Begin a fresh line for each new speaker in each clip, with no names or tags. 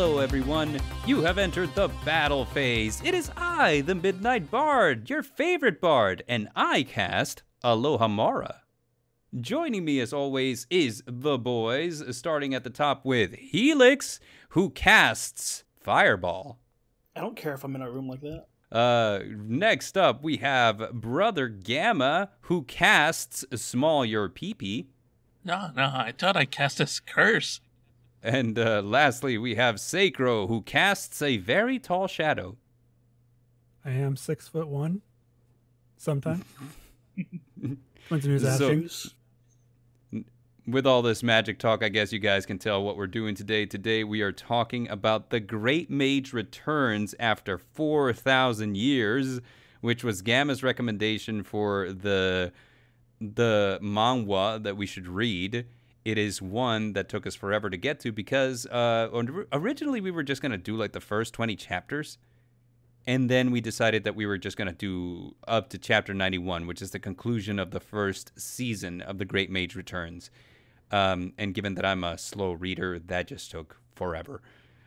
Hello everyone, you have entered the battle phase. It is I, the Midnight Bard, your favorite bard, and I cast Aloha Mara. Joining me as always is the boys, starting at the top with Helix, who casts Fireball.
I don't care if I'm in a room like that.
Next up we have Brother Gamma, who casts Small Your Peepee.
No, I thought I cast a curse.
And lastly, we have Sacro, who casts a very tall shadow.
I am 6'1". Sometimes. Depends on who's asking.
With all this magic talk, I guess you guys can tell what we're doing today. Today we are talking about the Great Mage Returns After 4,000 Years, which was Gamma's recommendation for the manhwa that we should read. It is one that took us forever to get to because originally we were just going to do like the first 20 chapters. And then we decided that we were just going to do up to chapter 91, which is the conclusion of the first season of The Great Mage Returns. And given that I'm a slow reader, that just took forever.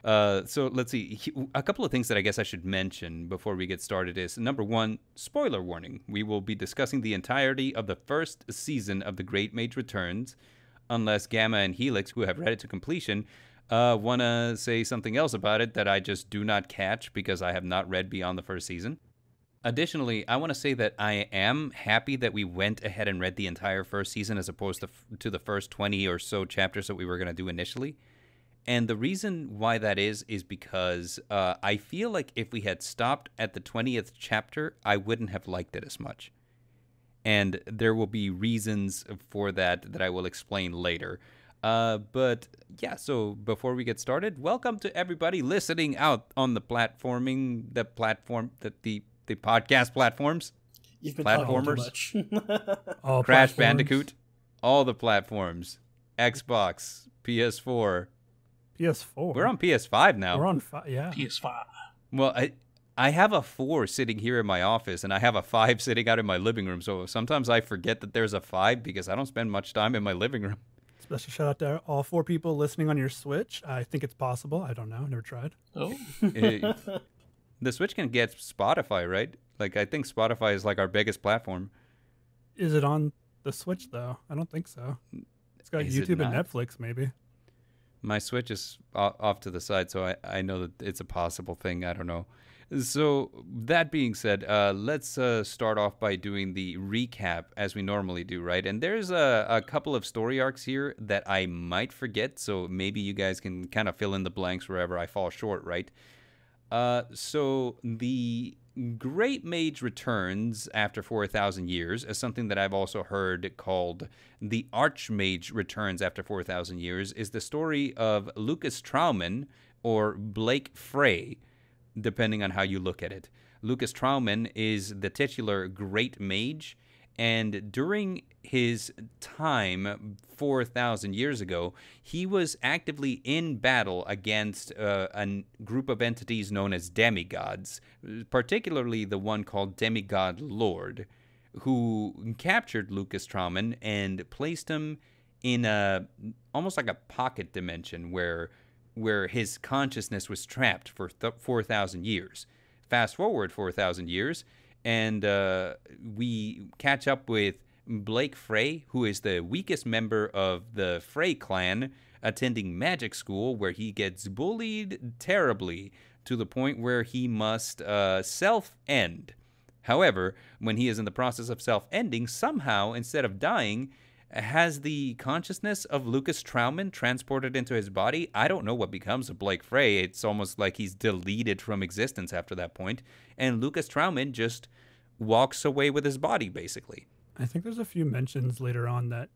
So let's see. A couple of things that I guess I should mention before we get started is, number one, spoiler warning. We will be discussing the entirety of the first season of The Great Mage Returns, unless Gamma and Helix, who have read it to completion, want to say something else about it that I just do not catch because I have not read beyond the first season. Additionally, I want to say that I am happy that we went ahead and read the entire first season as opposed to the first 20 or so chapters that we were going to do initially. And the reason why that is because I feel like if we had stopped at the 20th chapter, I wouldn't have liked it as much. And there will be reasons for that I will explain later. But yeah, so before we get started, welcome to everybody listening out on the podcast platforms.
You've been
platformers,
talking too much.
All
Crash
platforms.
Bandicoot, all the platforms, Xbox, PS4.
PS4.
We're on PS5 now.
We're on yeah.
PS5.
Well, I have a 4 sitting here in my office, and I have a 5 sitting out in my living room. So sometimes I forget that there's a 5 because I don't spend much time in my living room.
Special shout out to all 4 people listening on your Switch. I think it's possible. I don't know. Never tried.
Oh,
The Switch can get Spotify, right? Like, I think Spotify is like our biggest platform.
Is it on the Switch, though? I don't think so. It's got
Is it
YouTube and
not?
Netflix, maybe.
My Switch is off to the side, so I know that it's a possible thing. I don't know. So that being said, let's start off by doing the recap as we normally do, right? And there's a couple of story arcs here that I might forget, so maybe you guys can kind of fill in the blanks wherever I fall short, right? So the Great Mage Returns After 4,000 Years is something that I've also heard called the Archmage Returns After 4,000 Years, is the story of Lucas Trauman, or Blake Frey, depending on how you look at it. Lucas Trauman is the titular Great Mage, and during his time 4,000 years ago, he was actively in battle against a group of entities known as demigods, particularly the one called Demigod Lord, who captured Lucas Trauman and placed him in almost like a pocket dimension where his consciousness was trapped for 4,000 years. Fast forward 4,000 years, and we catch up with Blake Frey, who is the weakest member of the Frey clan, attending magic school, where he gets bullied terribly to the point where he must self-end. However, when he is in the process of self-ending, somehow, instead of dying, has the consciousness of Lucas Trauman transported into his body. I don't know what becomes of Blake Frey. It's almost like he's deleted from existence after that point. And Lucas Trauman just walks away with his body, basically.
I think there's a few mentions later on that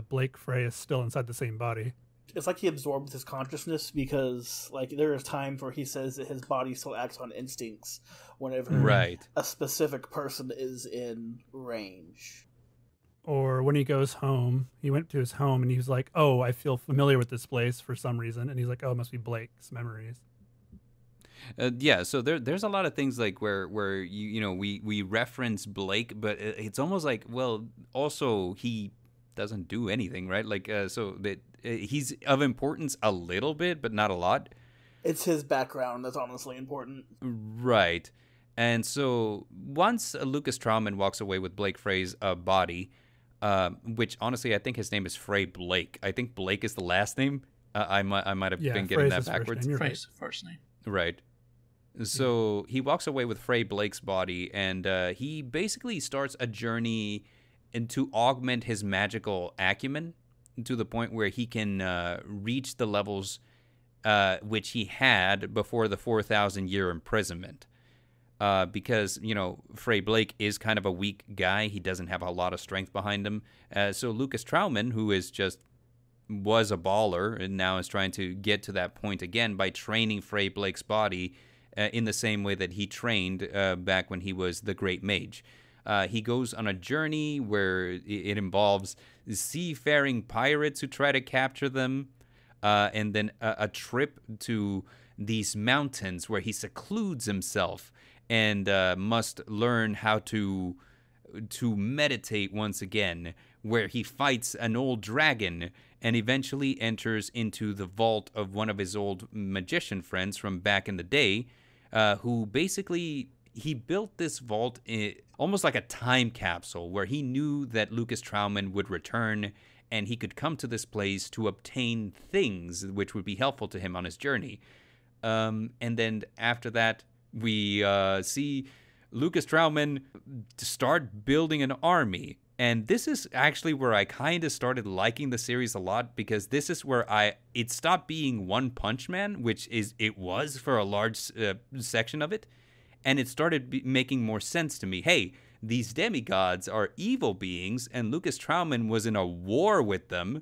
Blake Frey is still inside the same body.
It's like he absorbed his consciousness because, like, there is times where he says that his body still acts on instincts whenever
Right.
a specific person is in range.
Or when he goes home, he went to his home and he was like, oh, I feel familiar with this place for some reason. And he's like, oh, it must be Blake's memories.
Yeah, so there's a lot of things like where we reference Blake, but it's almost like, well, also he doesn't do anything, right? Like so that he's of importance a little bit, but not a lot.
It's his background that's honestly important.
Right. And so once Lucas Trauman walks away with Blake Frey's body, which honestly I think his name is Frey Blake. I think Blake is the last name. I might have been getting that backwards.
Frey's first name.
Right. So he walks away with Frey Blake's body, and he basically starts a journey to augment his magical acumen to the point where he can reach the levels which he had before the 4,000-year imprisonment. Because, Frey Blake is kind of a weak guy. He doesn't have a lot of strength behind him. So Lucas Trauman, who was a baller and now is trying to get to that point again by training Frey Blake's body in the same way that he trained back when he was the Great Mage. He goes on a journey where it involves seafaring pirates who try to capture them, and then a trip to these mountains where he secludes himself and must learn how to meditate once again, where he fights an old dragon and eventually enters into the vault of one of his old magician friends from back in the day, who basically, he built this vault almost like a time capsule where he knew that Lucas Trauman would return and he could come to this place to obtain things which would be helpful to him on his journey. And then after that, we see Lucas Trauman start building an army. And this is actually where I kind of started liking the series a lot, because this is where it stopped being One Punch Man, which it was for a large section of it, and it started making more sense to me. Hey, these demigods are evil beings, and Lucas Trauman was in a war with them,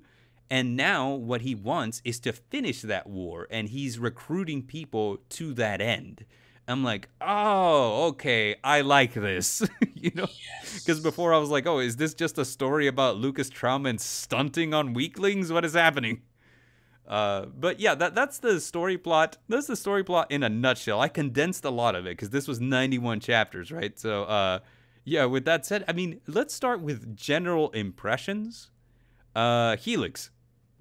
and now what he wants is to finish that war, and he's recruiting people to that end. I'm like, oh, okay, I like this, because before I was like, oh, is this just a story about Lucas Trauman stunting on weaklings? What is happening? But yeah, that's the story plot. That's the story plot in a nutshell. I condensed a lot of it because this was 91 chapters, right? So, yeah, with that said, I mean, let's start with general impressions. Helix.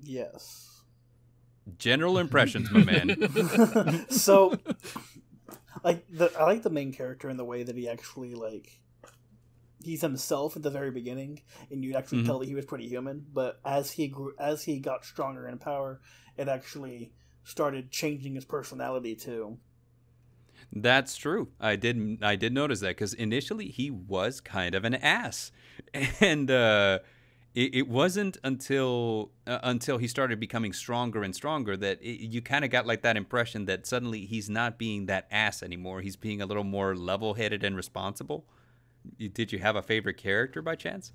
Yes.
General impressions, my man.
So... I like the main character in the way that he actually, he's himself at the very beginning, and you actually tell that he was pretty human, but as he got stronger in power, it actually started changing his personality too.
That's true. I did notice that, because initially he was kind of an ass, and it wasn't until he started becoming stronger and stronger that you kind of got like that impression that suddenly he's not being that ass anymore. He's being a little more level-headed and responsible. Did you have a favorite character by chance?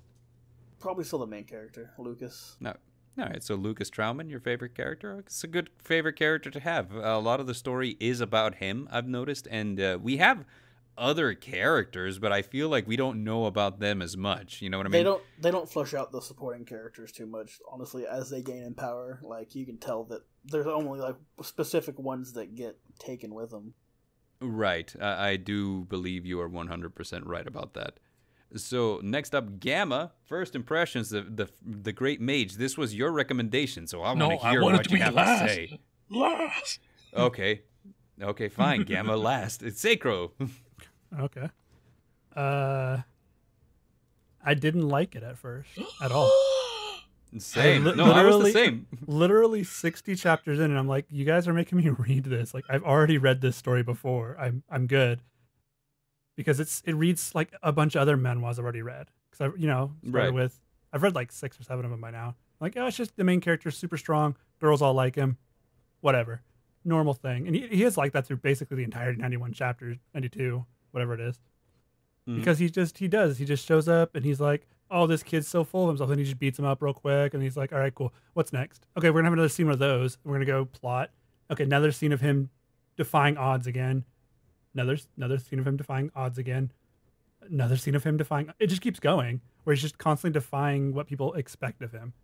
Probably still the main character, Lucas.
No. All right, so Lucas Trauman, your favorite character? It's a good favorite character to have. A lot of the story is about him, I've noticed, and we have other characters, but I feel like we don't know about them as much. You know what I mean?
They don't flesh out the supporting characters too much, honestly. As they gain in power, you can tell that there's only specific ones that get taken with them.
Right. I do believe you are 100% right about that. So next up, Gamma. First impressions, the Great Mage. This was your recommendation, so I want to hear what you have to say.
Last.
Okay, fine. Gamma last. It's Sacro.
Okay. I didn't like it at first at all.
Same. I was the same.
Literally 60 chapters in, and I'm like, you guys are making me read this. I've already read this story before. I'm good. Because it reads like a bunch of other memoirs I've already read. Because I've read 6 or 7 of them by now. It's just the main character's super strong. Girls all like him. Whatever. Normal thing. And he is like that through basically the entire 91 chapters, 92, whatever it is. Because he just shows up and he's like, oh, this kid's so full of himself, and he just beats him up real quick, and he's like, all right, cool, what's next? Okay, we're gonna have another scene of those. We're gonna go plot. Okay, another scene of him defying odds again. Another scene of him defying odds again. Another scene of him defying. It just keeps going, where he's just constantly defying what people expect of him.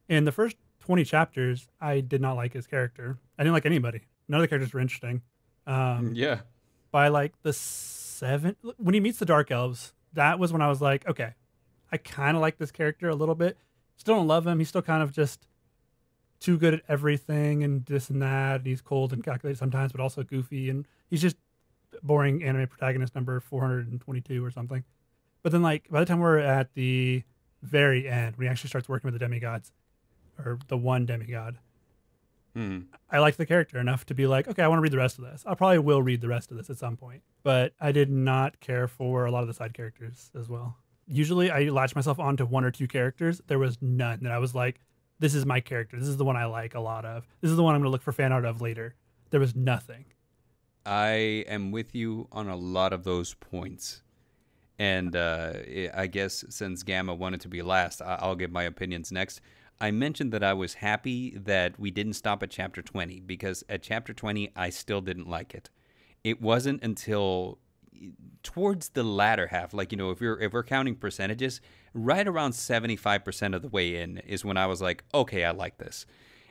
In the first 20 chapters, I did not like his character. I didn't like anybody. None of the characters were interesting.
Yeah.
By the 7, when he meets the Dark Elves, that was when I was like, okay, I kind of like this character a little bit. Still don't love him. He's still kind of just too good at everything and this and that. And he's cold and calculated sometimes, but also goofy. And he's just boring anime protagonist number 422 or something. But then, like, by the time we're at the very end, when he actually starts working with the demigods, or the one demigod, I liked the character enough to be like, okay, I want to read the rest of this. I probably will read the rest of this at some point. But I did not care for a lot of the side characters as well. Usually I latch myself onto one or two characters. There was none that I was like, this is my character. This is the one I like a lot of. This is the one I'm going to look for fan art of later. There was nothing.
I am with you on a lot of those points. And I guess since Gamma wanted to be last, I'll give my opinions next. I mentioned that I was happy that we didn't stop at chapter 20, because at chapter 20, I still didn't like it. It wasn't until towards the latter half, like, if we're counting percentages, right around 75% of the way in is when I was like, okay, I like this.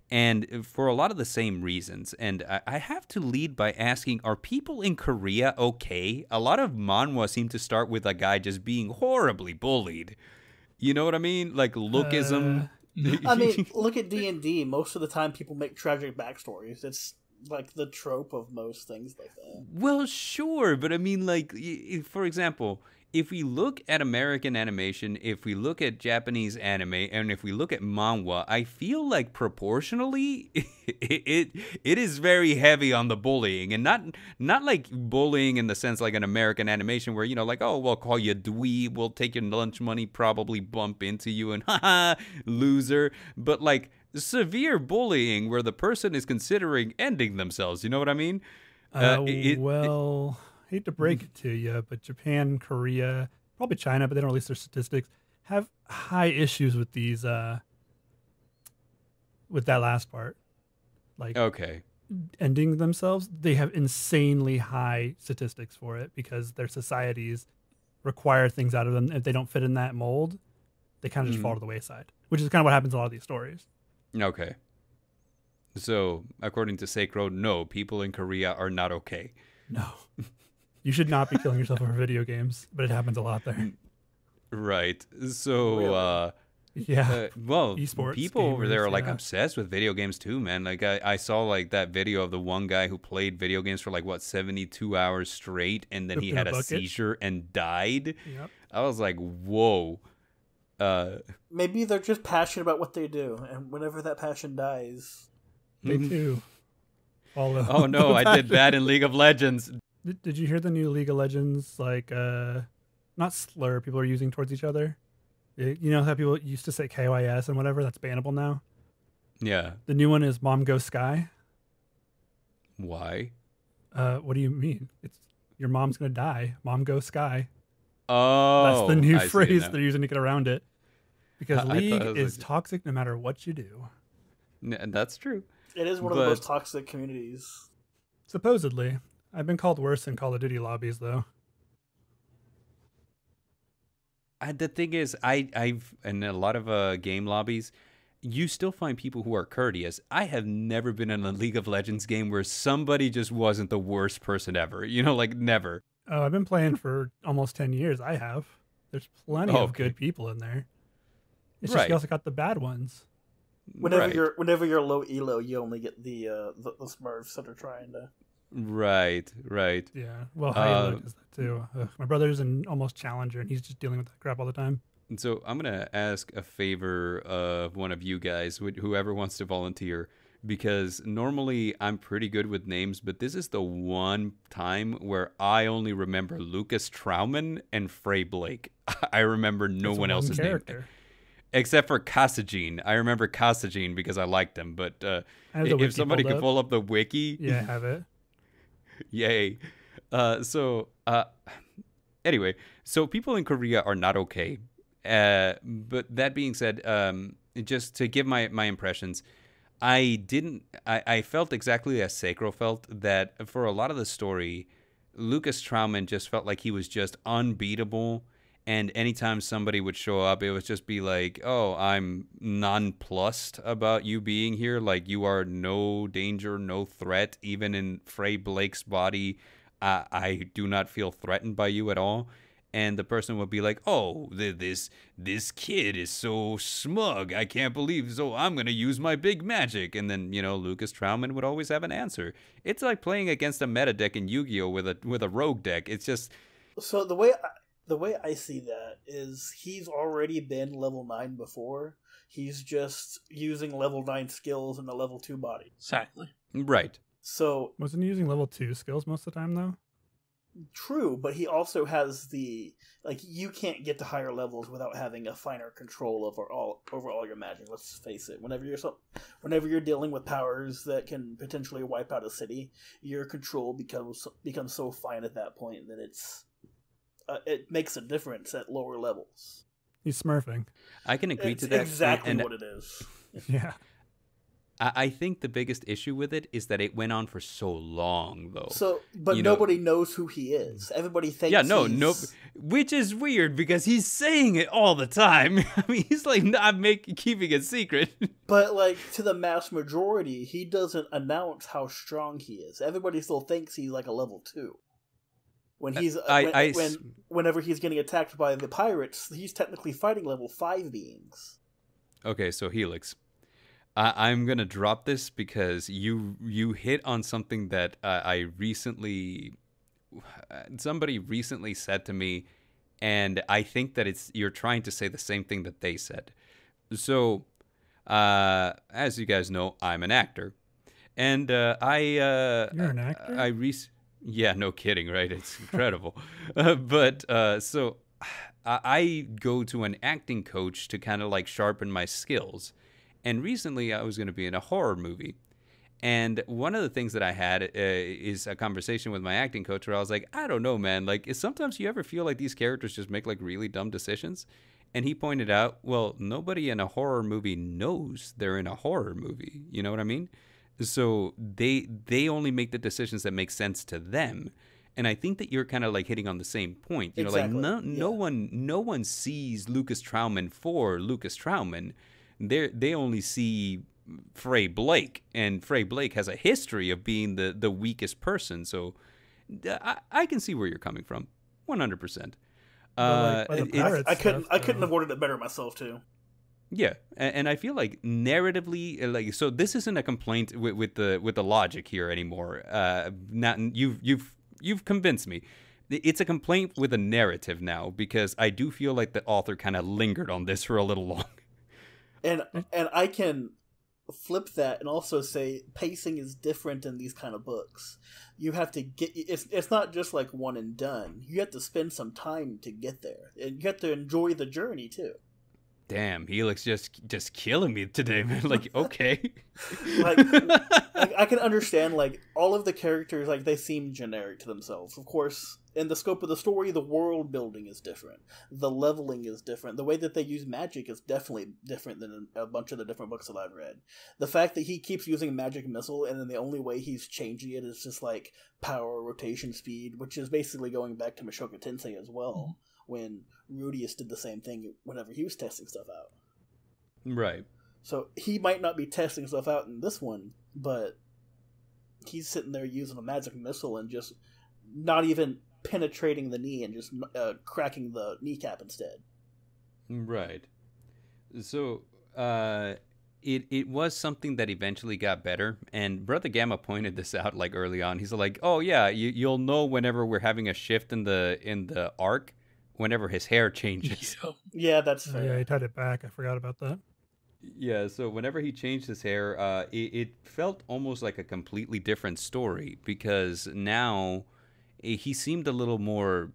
And for a lot of the same reasons. And I have to lead by asking, are people in Korea okay? A lot of manhwa seem to start with a guy just being horribly bullied. You know what I mean? Like lookism.
I mean, look at D&D. Most of the time people make tragic backstories. It's like the trope of most things like that.
Well, sure, but I mean, like, for example, if we look at American animation, if we look at Japanese anime, and if we look at manhwa, I feel like proportionally, it is very heavy on the bullying, and not like bullying in the sense like an American animation where, like, oh, we'll call you dweeb, we'll take your lunch money, probably bump into you, and haha, loser, but like severe bullying where the person is considering ending themselves. You know what I mean?
Hate to break it to you, but Japan, Korea, probably China, but they don't release their statistics, have high issues with these, with that last part. Like,
okay,
ending themselves, they have insanely high statistics for it because their societies require things out of them. If they don't fit in that mold, they kind of just fall to the wayside, which is kind of what happens in a lot of these stories.
Okay. So, according to Sacro, no, people in Korea are not okay.
No. You should not be killing yourself over video games, but it happens a lot there.
Right. So,
Really?
well,
Esports
people over there are like
gamers,
obsessed with video games too, man. Like I saw like that video of the one guy who played video games for like 72 hours straight, and then he
Pooped in
had
a
a
bucket.
seizure and died.
Yep.
I was like, whoa.
Maybe they're just passionate about what they do, and whenever that passion dies...
They too follow.
Oh no, I did that in League of Legends.
Did you hear the new League of Legends, like, not slur people are using towards each other? You know how people used to say KYS and whatever? That's bannable now?
Yeah.
The new one is Mom Go Sky.
Why?
What do you mean? It's your mom's going to die. Mom Go Sky.
Oh,
That's the new
I see
phrase
now.
they're using to get around it. Because
I thought
League
it was
is
like-
toxic no matter what you do.
That's true.
It is one of the most toxic communities.
Supposedly. I've been called worse in Call of Duty lobbies, though.
The thing is, I've in a lot of game lobbies, you still find people who are courteous. I have never been in a League of Legends game where somebody just wasn't the worst person ever. Like never.
Oh, I've been playing for almost 10 years. I have. There's plenty of good people in there. It's just you also got the bad ones.
Whenever you're low elo, you only get the Smurfs that are trying to.
Right.
Yeah. Well, Halo does that too. My brother's an almost challenger, and he's just dealing with that crap all the time.
And so I'm gonna ask a favor of one of you guys, whoever wants to volunteer, because normally I'm pretty good with names, but this is the one time where I only remember Lucas Trauman and Frey Blake. I remember no one else's
character.
name. Except for Kasajin. I remember Kasajin because I liked him, but if somebody could pull up the wiki...
Yeah, I have it.
Yay. Anyway, so people in Korea are not okay. But that being said, just to give my impressions, I felt exactly as Sacro felt, that for a lot of the story, Lucas Trauman just felt like he was just unbeatable. And anytime somebody would show up, it would just be like, oh, I'm nonplussed about you being here. Like, you are no danger, no threat. Even in Frey Blake's body, I do not feel threatened by you at all. and the person would be like, "Oh, this kid is so smug. I can't believe. So I'm gonna use my big magic." And then Lucas Trauman would always have an answer. It's like playing against a meta deck in Yu-Gi-Oh with a rogue deck. It's just
So the way I see that is he's already been level 9 before. He's just using level 9 skills in a level 2 body.
Exactly.
right.
So
Wasn't he using level 2 skills most of the time though?
true, but he also has the you can't get to higher levels without having a finer control over all your magic. Let's face it. Whenever you're dealing with powers that can potentially wipe out a city, your control becomes so fine at that point that it makes a difference at lower levels.
He's smurfing.
I can agree
It's
to that.
exactly
and
what it is.
Yeah.
I think the biggest issue with it is that it went on for so long, though.
So, but nobody knows who he is. Everybody thinks.
Yeah, no, which is weird because he's saying it all the time. I mean, he's like not keeping it secret.
But to the mass majority, he doesn't announce how strong he is. Everybody still thinks he's like a level 2. When he's whenever he's getting attacked by the pirates, he's technically fighting level 5 beings.
Okay, so Helix, I'm gonna drop this because you hit on something that somebody recently said to me, and I think that you're trying to say the same thing that they said. So, as you guys know, I'm an actor, and
You're an actor?
Yeah, no kidding, right? It's incredible. So I go to an acting coach to kind of like sharpen my skills. And recently I was going to be in a horror movie. And one of the things that I had is a conversation with my acting coach where I was like, I don't know, man. Like, sometimes you ever feel like these characters just make like really dumb decisions? And he pointed out, well, nobody in a horror movie knows they're in a horror movie. You know what I mean? So they only make the decisions that make sense to them. And I think that you're kind of like hitting on the same point.
Exactly.
No one sees Lucas Trauman for Lucas Trauman. They only see Frey Blake, and Frey Blake has a history of being the weakest person. So I can see where you're coming from, 100%.
I couldn't have worded it better myself too.
Yeah, and I feel like narratively, so this isn't a complaint with the logic here anymore. Not you've convinced me. It's a complaint with a narrative now because I do feel like the author kind of lingered on this for a little long.
And I can flip that and also say pacing is different in these kind of books. You have to it's not just like one and done. You have to spend some time to get there, and you have to enjoy the journey too.
Damn, Helix just killing me today, man. Like, okay.
I can understand, all of the characters, they seem generic to themselves. Of course, in the scope of the story, the world building is different. The leveling is different. The way that they use magic is definitely different than a bunch of the different books that I've read. The fact that he keeps using magic missile, and then the only way he's changing it is just, power, rotation, speed, which is basically going back to Mushoku Tensei as well. When Rudius did the same thing whenever he was testing stuff out.
Right.
So he might not be testing stuff out in this one, but he's sitting there using a magic missile and just not even penetrating the knee and just cracking the kneecap instead.
Right. So it was something that eventually got better, and Brother Gamma pointed this out early on. He's like, "Oh yeah, you'll know whenever we're having a shift in the arc." Whenever his hair changes.
Yeah, that's fair.
Yeah, he tied it back. I forgot about that.
Yeah, so whenever he changed his hair, it felt almost like a completely different story because now he seemed a little more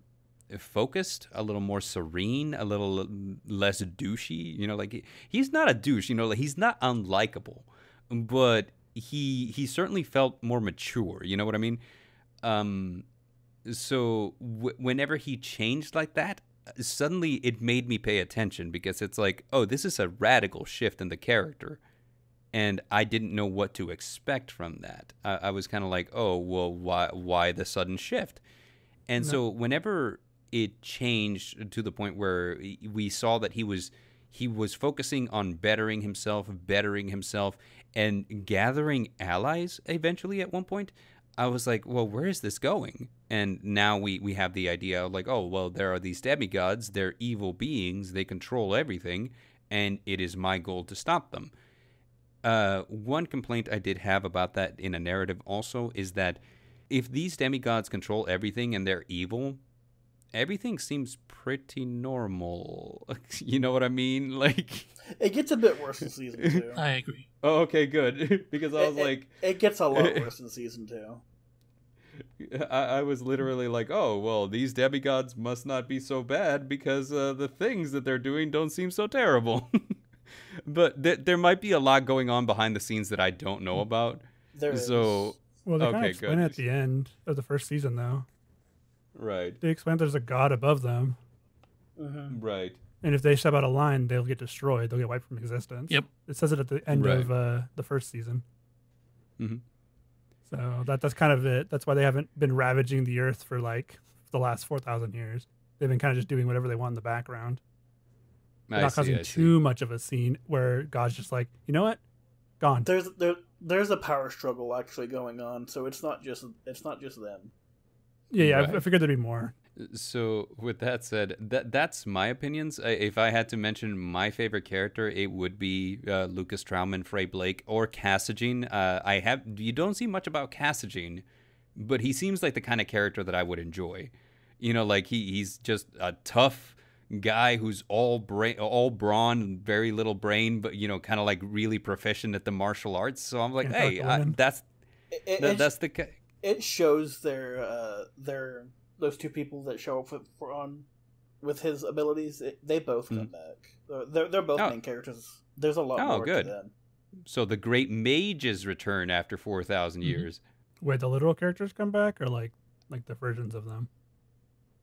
focused, a little more serene, a little less douchey. He's not a douche. He's not unlikable, but he certainly felt more mature. You know what I mean? So whenever he changed like that, suddenly it made me pay attention because it's like, oh, this is a radical shift in the character. And I didn't know what to expect from that. I was kind of like, oh, well, why the sudden shift? And so whenever it changed to the point where we saw that he was focusing on bettering himself, and gathering allies eventually at one point, I was like, well, where is this going? And now we have the idea of like, oh, well, there are these demigods. They're evil beings. They control everything. And it is my goal to stop them. One complaint I did have about that in a narrative also is that if these demigods control everything and they're evil, everything seems pretty normal. You know what I mean? Like,
it gets a bit worse in season 2.
I agree.
oh, okay, good. Because I was like...
It gets a lot worse in season 2.
I was literally like, oh, well, these demigods must not be so bad because the things that they're doing don't seem so terrible. But there might be a lot going on behind the scenes that I don't know about.
There is.
So,
Well, they kind of
okay,
explain
good.
it at the end of the first season, though.
Right,
They explain there's a god above them,
Mhm.
right.
and if they step out of line, they'll get destroyed. They'll get wiped from existence.
Yep.
It says it at the end
Right.
of the first season.
Mhm.
So that's kind of it. That's why they haven't been ravaging the earth for like the last 4,000 years. They've been kind of just doing whatever they want in the background. They're not causing too much of a scene where God's just like, you know what, gone.
There's a power struggle actually going on, so it's not just them.
Yeah,
Right.
I figured there'd be more.
So, with that said, that's my opinions. If I had to mention my favorite character, it would be Lucas Trauman, Frey Blake, or Cassagine. You don't see much about Cassagine, but he seems like the kind of character that I would enjoy. You know, like he's just a tough guy who's all brawn, very little brain, but you know, kind of like really proficient at the martial arts. So I'm like,
Can't
hey,
talk to women.
that's
It
the.
it shows their those two people that show up with his abilities. They both come back. They're both
Oh.
main characters. There's a lot more
good.
to them.
So the Great Mages return after 4,000
Mhm.
years.
Wait, the literal characters come back, or like the versions of them?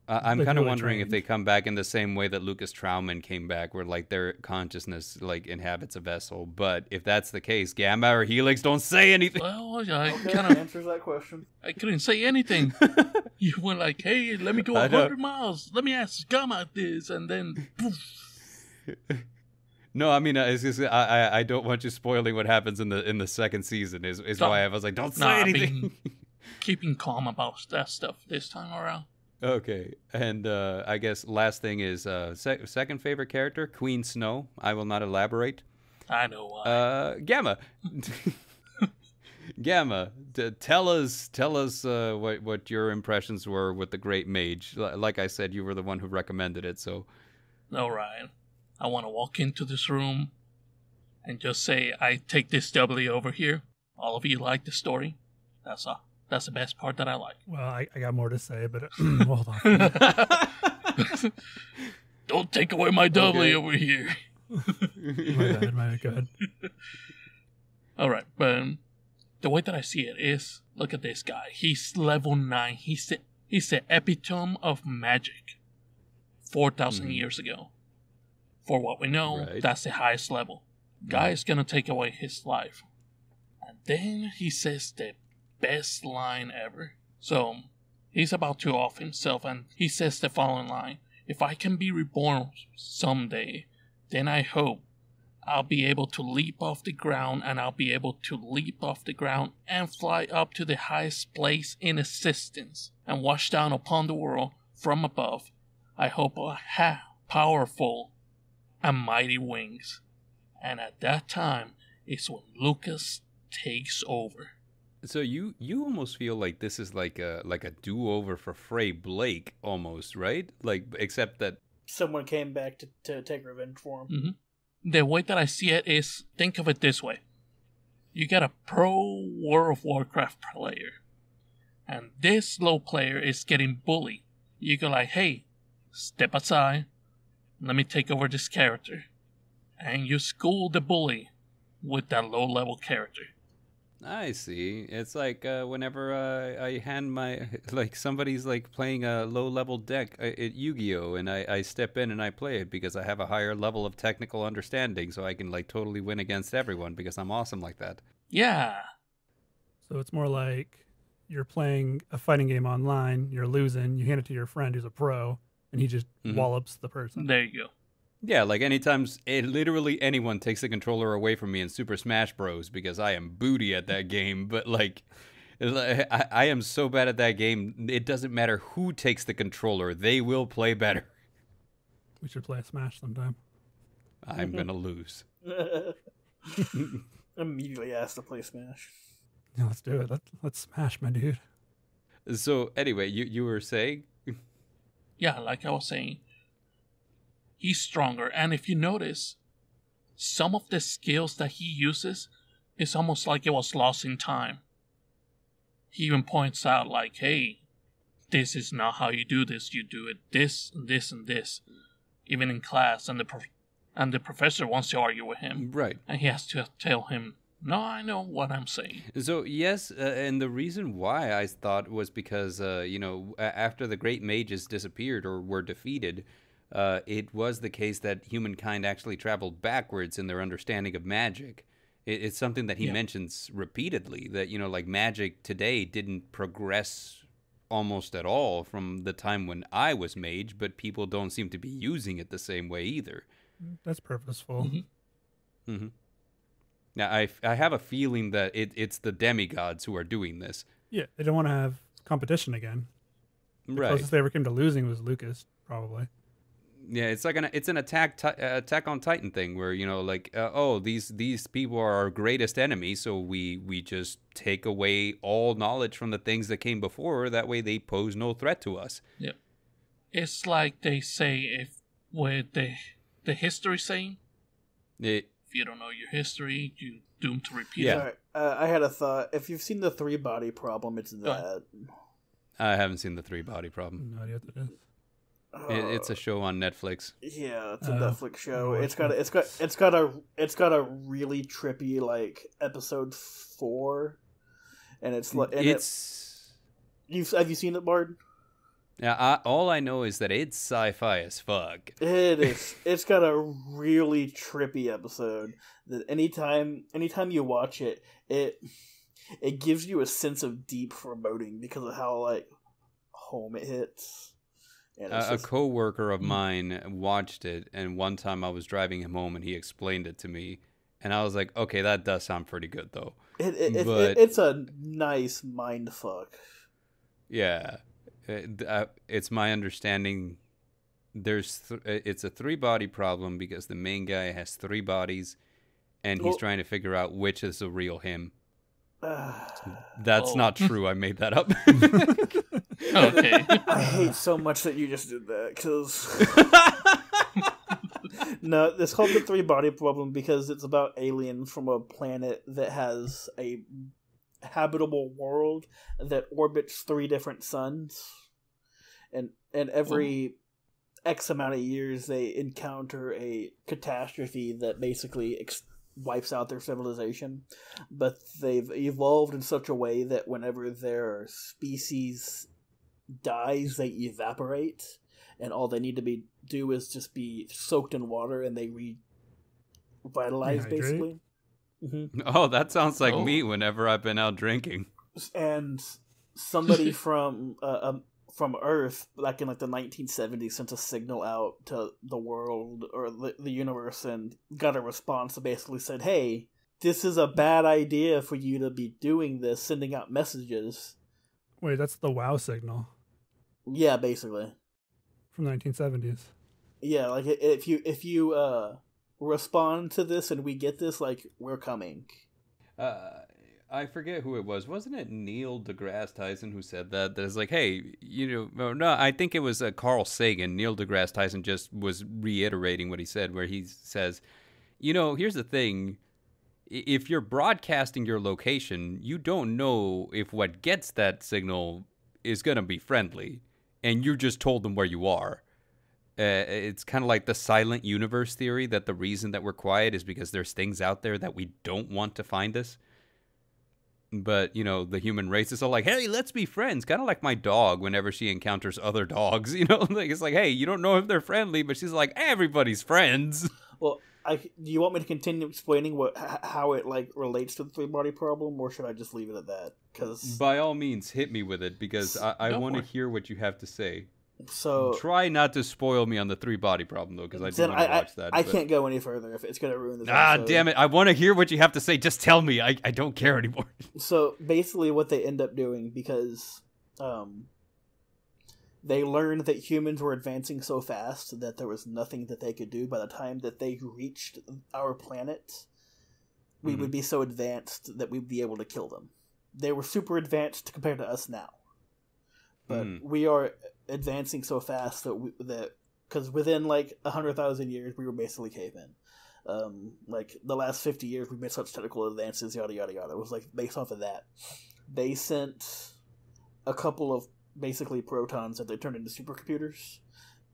I'm
Like
kind of
really
wondering if
trained.
they come back in the same way that Lucas Trauman came back, where like their consciousness like inhabits a vessel. But if that's the case, Gamma or Helix don't say anything.
Well, I
Okay,
kind of
answers that question.
I couldn't say anything. You went like, "Hey, let me go
I know.
100 miles. Let me ask Gamma this," and then poof.
No, I mean it's just, I don't want you spoiling what happens in the second season. Is
No.
why I was like, don't say
Nah, I've
anything.
been keeping calm about that stuff this time around.
Okay, and I guess last thing is second favorite character, Queen Snow. I will not elaborate.
I know why.
Gamma. Gamma, tell us what your impressions were with the Great Mage. Like I said, you were the one who recommended it, so
No, Ryan. I want to walk into this room and just say, I take this W over here. All of you like the story. That's all. That's the best part that I like.
Well, I got more to say, but hold on.
Don't take away my W
Okay.
over here.
My bad. Go ahead.
All right, but the way that I see it is, look at this guy. He's level 9. He's the epitome of magic. 4,000 years ago. For what we know,
Right.
that's the highest level. Guy is gonna take away his life. And then he says the best line ever. So, he's about to off himself and he says the following line. If I can be reborn someday, then I hope I'll be able to leap off the ground and I'll be able to leap off the ground and fly up to the highest place in existence and watch down upon the world from above. I hope I have powerful and mighty wings. And at that time is when Lucas takes over.
So you almost feel like this is like a do-over for Frey Blake almost, right? Like except that
Someone came back to take revenge for him.
The way that I see it is, think of it this way. You got a pro World of Warcraft player, and this low player is getting bullied. You go like, hey, step aside, let me take over this character. And you school the bully with that low level character.
I see. It's like whenever I hand my like somebody's like playing a low level deck at Yu-Gi-Oh, and I step in and I play it because I have a higher level of technical understanding, so I can like totally win against everyone because I'm awesome like that.
Yeah.
So it's more like you're playing a fighting game online, you're losing, you hand it to your friend who's a pro, and he just wallops the person.
There you go.
Yeah, like anytime literally anyone takes the controller away from me in Super Smash Bros. Because I am booty at that game, but like I am so bad at that game. It doesn't matter who takes the controller; they will play better.
We should play a Smash sometime.
I'm gonna lose.
Immediately asked to play Smash.
Yeah, let's do it. Let's Smash, my dude.
So anyway, you were saying?
Yeah, like I was saying, he's stronger, and if you notice, some of the skills that he uses is almost like it was lost in time. He even points out, like, hey, this is not how you do this. You do it this and this and this. Even in class, and the professor wants to argue with him.
Right.
And he has to tell him, no, I know what I'm saying.
So, yes, and the reason why I thought was because, after the Great Mages disappeared or were defeated, it was the case that humankind actually traveled backwards in their understanding of magic. It's something that he mentions repeatedly, that, like magic today didn't progress almost at all from the time when I was mage, but people don't seem to be using it the same way either.
That's purposeful.
Mm-hmm.
Mm-hmm. Now, I have a feeling that it's the demigods who are doing this.
Yeah, they don't want to have competition again. The
Right.
closest they ever came to losing was Lucas, probably.
Yeah, it's like an attack on Titan thing where these people are our greatest enemy, so we just take away all knowledge from the things that came before. That way, they pose no threat to us.
Yep. It's like they say, if with the history saying, if you don't know your history, you're doomed to repeat it.
Sorry, I had a thought. If you've seen the 3-body problem, it's that.
I haven't seen the 3-body problem.
No idea what that is.
It's a show on Netflix.
Yeah, it's a Netflix show.
no,
It's got a really trippy like episode 4, and it's like have you seen it, Bard?
Yeah, all I know is that it's sci-fi as fuck.
It is. It's got a really trippy episode that anytime you watch it, it gives you a sense of deep foreboding because of how like home it hits.
A co-worker of mine watched it, and one time I was driving him home, and he explained it to me, and I was like, okay, that does sound pretty good, though.
It's a nice mind fuck.
Yeah. It's my understanding it's a 3-body problem because the main guy has 3 bodies, and he's trying to figure out which is the real him. That's not true. I made that up.
Okay.
I hate so much that you just did that, because... No, it's called the 3-body problem because it's about aliens from a planet that has a habitable world that orbits 3 different suns. And every X amount of years, they encounter a catastrophe that basically wipes out their civilization. But they've evolved in such a way that whenever their species dies, they evaporate, and all they need to do is just be soaked in water, and they revitalize, basically. Mm-hmm.
Oh, that sounds like me whenever I've been out drinking.
And somebody from Earth, back in like the 1970s, sent a signal out to the world or the universe, and got a response that basically said, "Hey, this is a bad idea for you to be doing this, sending out messages."
Wait, that's the WoW signal.
Yeah, basically.
From the 1970s.
Yeah, like if you respond to this and we get this, like, we're coming.
I forget who it was. Wasn't it Neil deGrasse Tyson who said that? That it's like, hey, no, I think it was Carl Sagan. Neil deGrasse Tyson just was reiterating what he said, where he says, here's the thing. If you're broadcasting your location, you don't know if what gets that signal is going to be friendly, and you just told them where you are. It's kind of like the silent universe theory, that the reason that we're quiet is because there's things out there that we don't want to find us. But, the human race is all like, hey, let's be friends. Kind of like my dog whenever she encounters other dogs, it's like, hey, you don't know if they're friendly, but she's like, everybody's friends.
Well, do you want me to continue explaining how it like relates to the 3-body problem, or should I just leave it at that? Because
by all means, hit me with it, because I want to hear what you have to say.
So
Try not to spoil me on the 3 body problem, though, because I do
then
want to watch that.
I can't go any further if it's going to ruin this
Ah,
episode.
damn it. I want to hear what you have to say. Just tell me. I don't care anymore.
So basically what they end up doing, because they learned that humans were advancing so fast that there was nothing that they could do. By the time that they reached our planet, we would be so advanced that we'd be able to kill them. They were super advanced compared to us now. But we are advancing so fast that because within like 100,000 years we were basically cavemen. Like the last 50 years we've made such technical advances, yada yada yada. It was like based off of that. They sent a couple of basically protons that they turned into supercomputers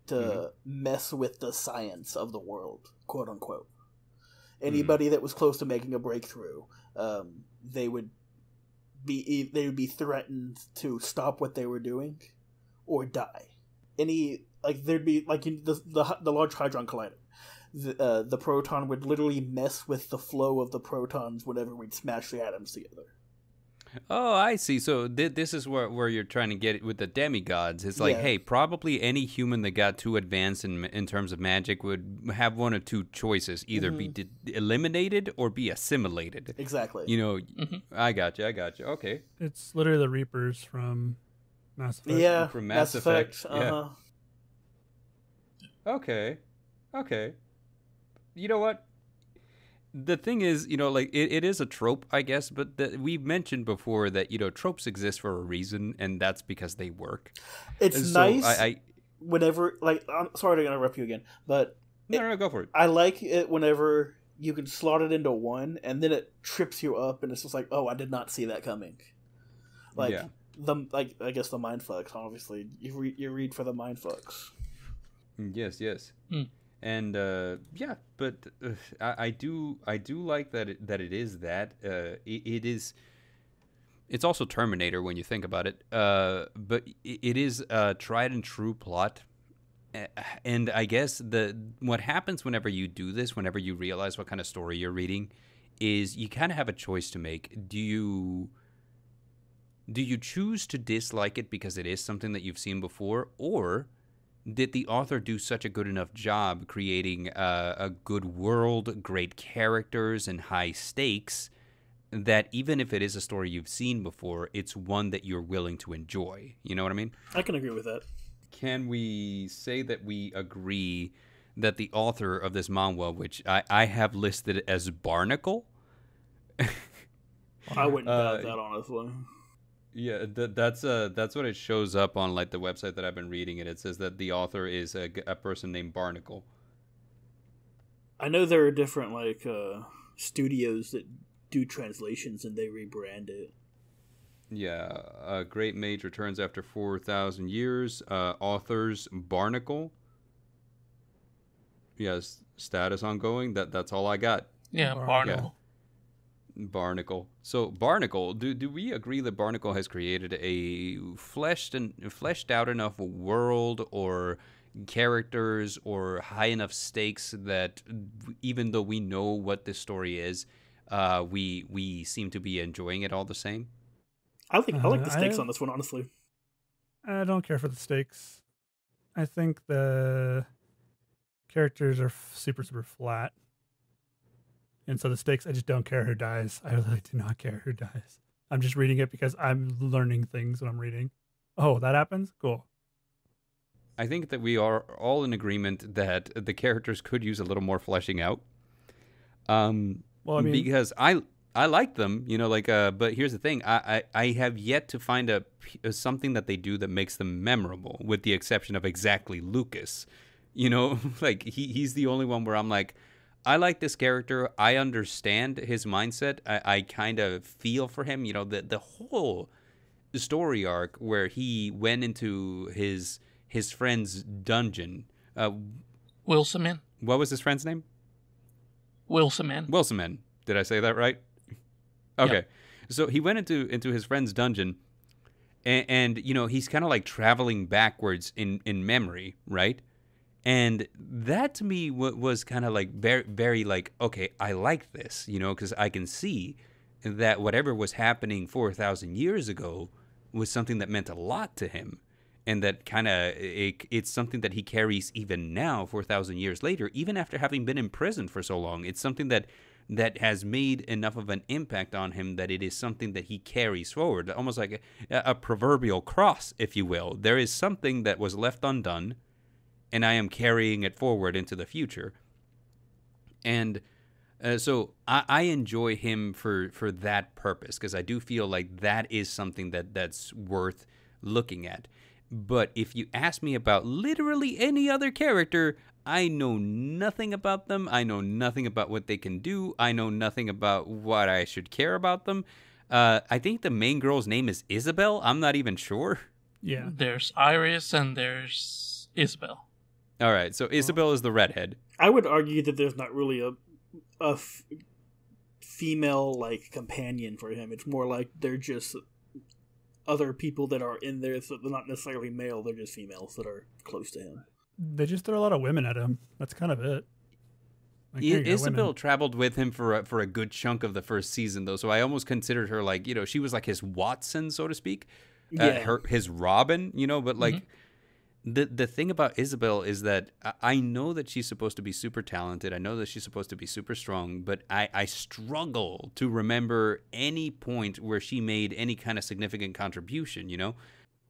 to mess with the science of the world, quote unquote. Anybody that was close to making a breakthrough, they would be threatened to stop what they were doing or die. There'd be like in the Large Hadron Collider, the proton would literally mess with the flow of the protons whenever we'd smash the atoms together.
Oh, I see. So this is where you're trying to get it with the demigods. It's like, hey, probably any human that got too advanced in terms of magic would have one of 2 choices: either be eliminated or be assimilated.
Exactly.
You know, I got you. Okay.
It's literally the Reapers from Mass Effect.
Yeah,
from Mass Effect.
Uh-huh.
Yeah. Okay. You know what? The thing is, you know, like it is a trope, I guess, but we've mentioned before that, you know, tropes exist for a reason, and that's because they work.
It's nice whenever, like, I'm sorry to interrupt you again, but
no, go for it.
I like it whenever you can slot it into one, and then it trips you up, and it's just like, oh, I did not see that coming. Like I guess the mindfucks. Obviously, you read for the mindfucks.
Yes. And but I do like that it is that it is. It's also Terminator when you think about it. But it is a tried and true plot. And I guess what happens whenever you do this, whenever you realize what kind of story you're reading, is you kind of have a choice to make. Do you choose to dislike it because it is something that you've seen before, or did the author do such a good enough job creating a good world, great characters, and high stakes that even if it is a story you've seen before, it's one that you're willing to enjoy? You know what I mean?
I can agree with that.
Can we say that we agree that the author of this manga, which I have listed as Barnacle?
I wouldn't doubt that, honestly.
Yeah, that's what it shows up on like the website that I've been reading, and it says that the author is a person named Barnacle.
I know there are different like studios that do translations and they rebrand it.
Yeah, Great Mage Returns After 4,000 Years. Authors Barnacle. Yes, status ongoing. That's all I got.
Yeah, Barnacle.
Yeah. Barnacle. So Barnacle, do we agree that Barnacle has created a fleshed out enough world or characters or high enough stakes that even though we know what this story is, we seem to be enjoying it all the same?
I like the stakes on this one, honestly.
I don't care for the stakes. I think the characters are super flat. And so the stakes, I just don't care who dies. I really do not care who dies. I'm just reading it because I'm learning things when I'm reading. Oh, that happens? Cool.
I think that we are all in agreement that the characters could use a little more fleshing out.
Well, I mean,
because I like them, you know, like, but here's the thing. I have yet to find something that they do that makes them memorable, with the exception of exactly Lucas. You know, like he's the only one where I'm like, I like this character. I understand his mindset. I kind of feel for him. You know, the whole story arc where he went into his friend's dungeon.
Wilson.
What was his friend's name?
Wilson.
Did I say that right? Okay.
Yep.
So he went into his friend's dungeon, and you know, he's kind of like traveling backwards in memory, right? And that to me was kind of like very, very like, okay, I like this, you know, because I can see that whatever was happening 4,000 years ago was something that meant a lot to him. and that kind of it's something that he carries even now, 4,000 years later, even after having been imprisoned for so long. It's something that has made enough of an impact on him that it is something that he carries forward, almost like a proverbial cross, if you will. There is something that was left undone, and I am carrying it forward into the future. And so I enjoy him for that purpose, because I do feel like that is something that's worth looking at. But if you ask me about literally any other character, I know nothing about them. I know nothing about what they can do. I know nothing about what I should care about them. I think the main girl's name is Isabel. I'm not even sure.
Yeah.
There's Iris and there's Isabel.
All right, so Isabel is the redhead.
I would argue that there's not really a female like companion for him. It's more like they're just other people that are in there, so they're not necessarily male. They're just females that are close to him.
They just throw a lot of women at him. That's kind of it. Like, here you go,
Isabel
women.
traveled with him for a good chunk of the first season, though. So I almost considered her like, she was like his Watson, so to speak.
Yeah.
His Robin, but like the thing about Isabel is that I know that she's supposed to be super talented. I know that she's supposed to be super strong, but I struggle to remember any point where she made any kind of significant contribution,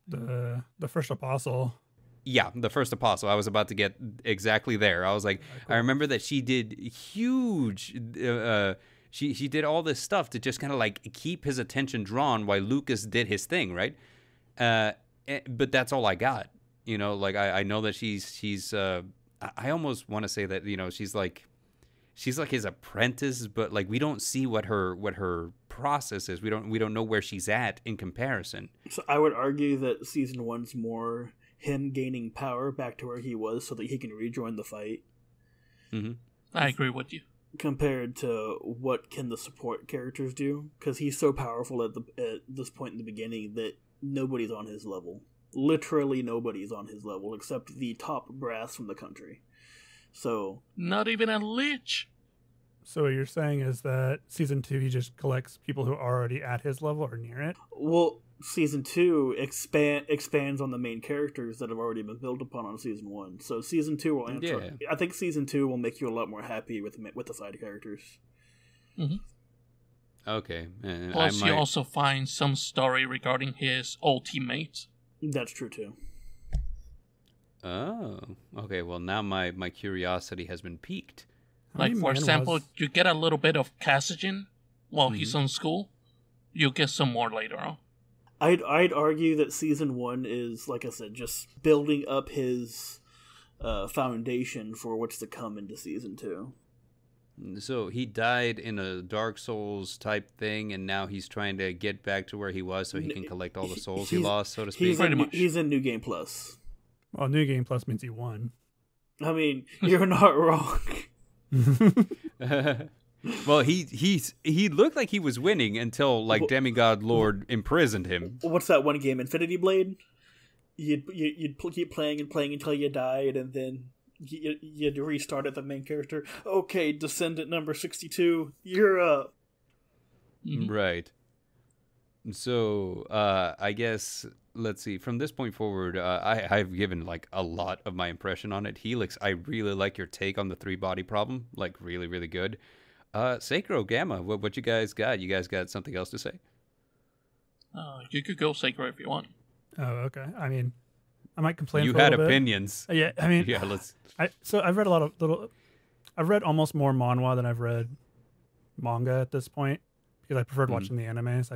The first apostle.
Yeah, the first apostle. I was about to get exactly there. I was like, I remember that she did huge. She did all this stuff to just kind of like keep his attention drawn while Lucas did his thing, right? But that's all I got. Like I know that she's. I almost want to say that she's like his apprentice, but like we don't see what her process is. We don't know where she's at in comparison.
So I would argue that season 1's more him gaining power back to where he was so that he can rejoin the fight.
Mm-hmm.
I agree with you.
Compared to what can the support characters do, because he's so powerful at this point in the beginning that nobody's on his level. Literally nobody's on his level except the top brass from the country. So
not even a lich.
So what you're saying is that season 2 he just collects people who are already at his level or near it?
Well, season 2 expands on the main characters that have already been built upon on season 1. So season 2 will answer. Yeah. I think season 2 will make you a lot more happy with the side characters.
Mm-hmm.
Okay.
Plus, you also find some story regarding his old teammates.
That's true too.
Oh, okay. Well, now my curiosity has been piqued.
Like, for example, you get a little bit of Cassian while he's on school. You'll get some more later on.
I'd argue that season 1 is, like I said, just building up his foundation for what's to come into season 2.
So he died in a Dark Souls type thing, and now he's trying to get back to where he was so he can collect all the souls he lost, so to speak.
He's in New Game Plus.
Well, New Game Plus means he won.
I mean, you're not wrong.
Well, he looked like he was winning until like Demigod Lord imprisoned him.
What's that one game, Infinity Blade? You'd keep playing and playing until you died, and then you'd restart at the main character. Okay, Descendant number 62, you're up.
Right. So I guess let's see. From this point forward, I've given like a lot of my impression on it. Helix, I really like your take on the 3-body problem. Like really, really good. Sacro, Gamma, what you guys got? You guys got something else to say?
You could go Sacro if you want.
Oh, okay. I mean, I might complain.
You
for a
had
little
opinions.
Bit. Yeah, I mean,
yeah. Let's.
So I've read a lot of I've read almost more manhwa than I've read manga at this point because I preferred watching the anime. So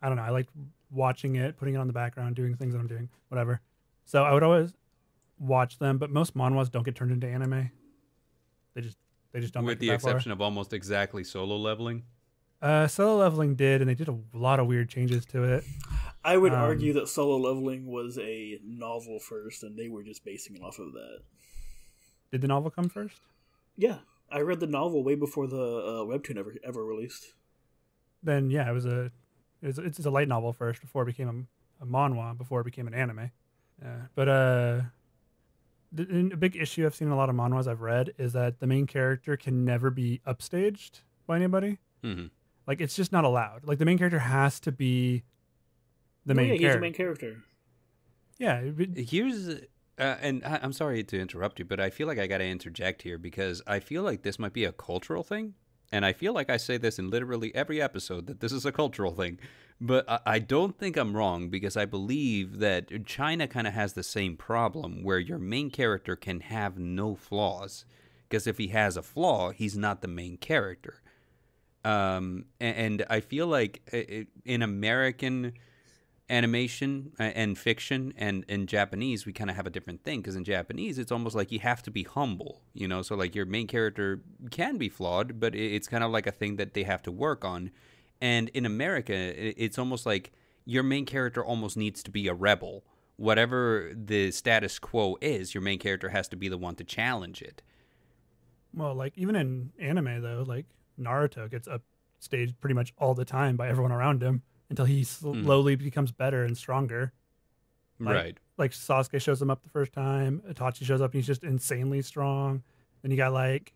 I don't know. I like watching it, putting it on the background, doing things that I'm doing, whatever. So I would always watch them, but most manhwas don't get turned into anime. They just don't.
With the exception of almost exactly Solo Leveling.
Solo Leveling did, and they did a lot of weird changes to it.
I would argue that Solo Leveling was a novel first, and they were just basing it off of that.
Did the novel come first?
Yeah, I read the novel way before the webtoon ever released. Then
yeah, it's a light novel first before it became a manhwa, before it became an anime. But a big issue I've seen in a lot of manhwas I've read is that the main character can never be upstaged by anybody. Mm-hmm. Like, it's just not allowed. Like, the main character has to be the main character.
He's the main character.
Yeah,
Here's, and I'm sorry to interrupt you, but I feel like I got to interject here because I feel like this might be a cultural thing. And I feel like I say this in literally every episode that this is a cultural thing. But I don't think I'm wrong because I believe that China kind of has the same problem where your main character can have no flaws. Because if he has a flaw, he's not the main character. And I feel like in American animation and fiction and in Japanese, we kind of have a different thing because in Japanese, it's almost like you have to be humble, you know? So, like, your main character can be flawed, but it's kind of like a thing that they have to work on. And in America, it's almost like your main character almost needs to be a rebel. Whatever the status quo is, your main character has to be the one to challenge it.
well, like even in anime though, like Naruto gets upstaged pretty much all the time by everyone around him until he slowly becomes better and stronger.
Right.
Like Sasuke shows him up the first time, Itachi shows up and he's just insanely strong. Then you got like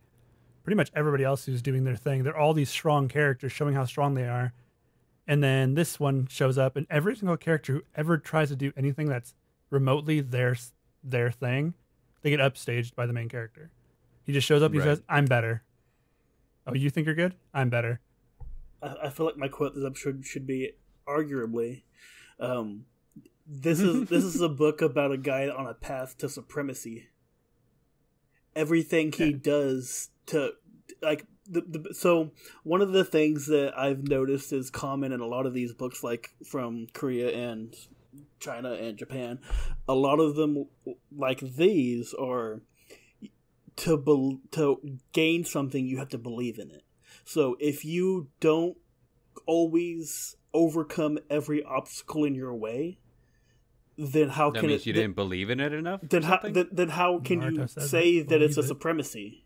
pretty much everybody else who's doing their thing. They're all these strong characters showing how strong they are. And then this one shows up and every single character who ever tries to do anything that's remotely their thing, they get upstaged by the main character. He just shows up and he says, I'm better. Oh, you think you're good? I'm better.
I feel like my quote this episode should be arguably, this is a book about a guy on a path to supremacy. Everything he does to like so one of the things that I've noticed is common in a lot of these books, like from Korea and China and Japan, a lot of them like these are to gain something you have to believe in it. So if you don't always overcome every obstacle in your way, then how
that
can
means you didn't believe in it enough?
Then how can you say that it's a supremacy?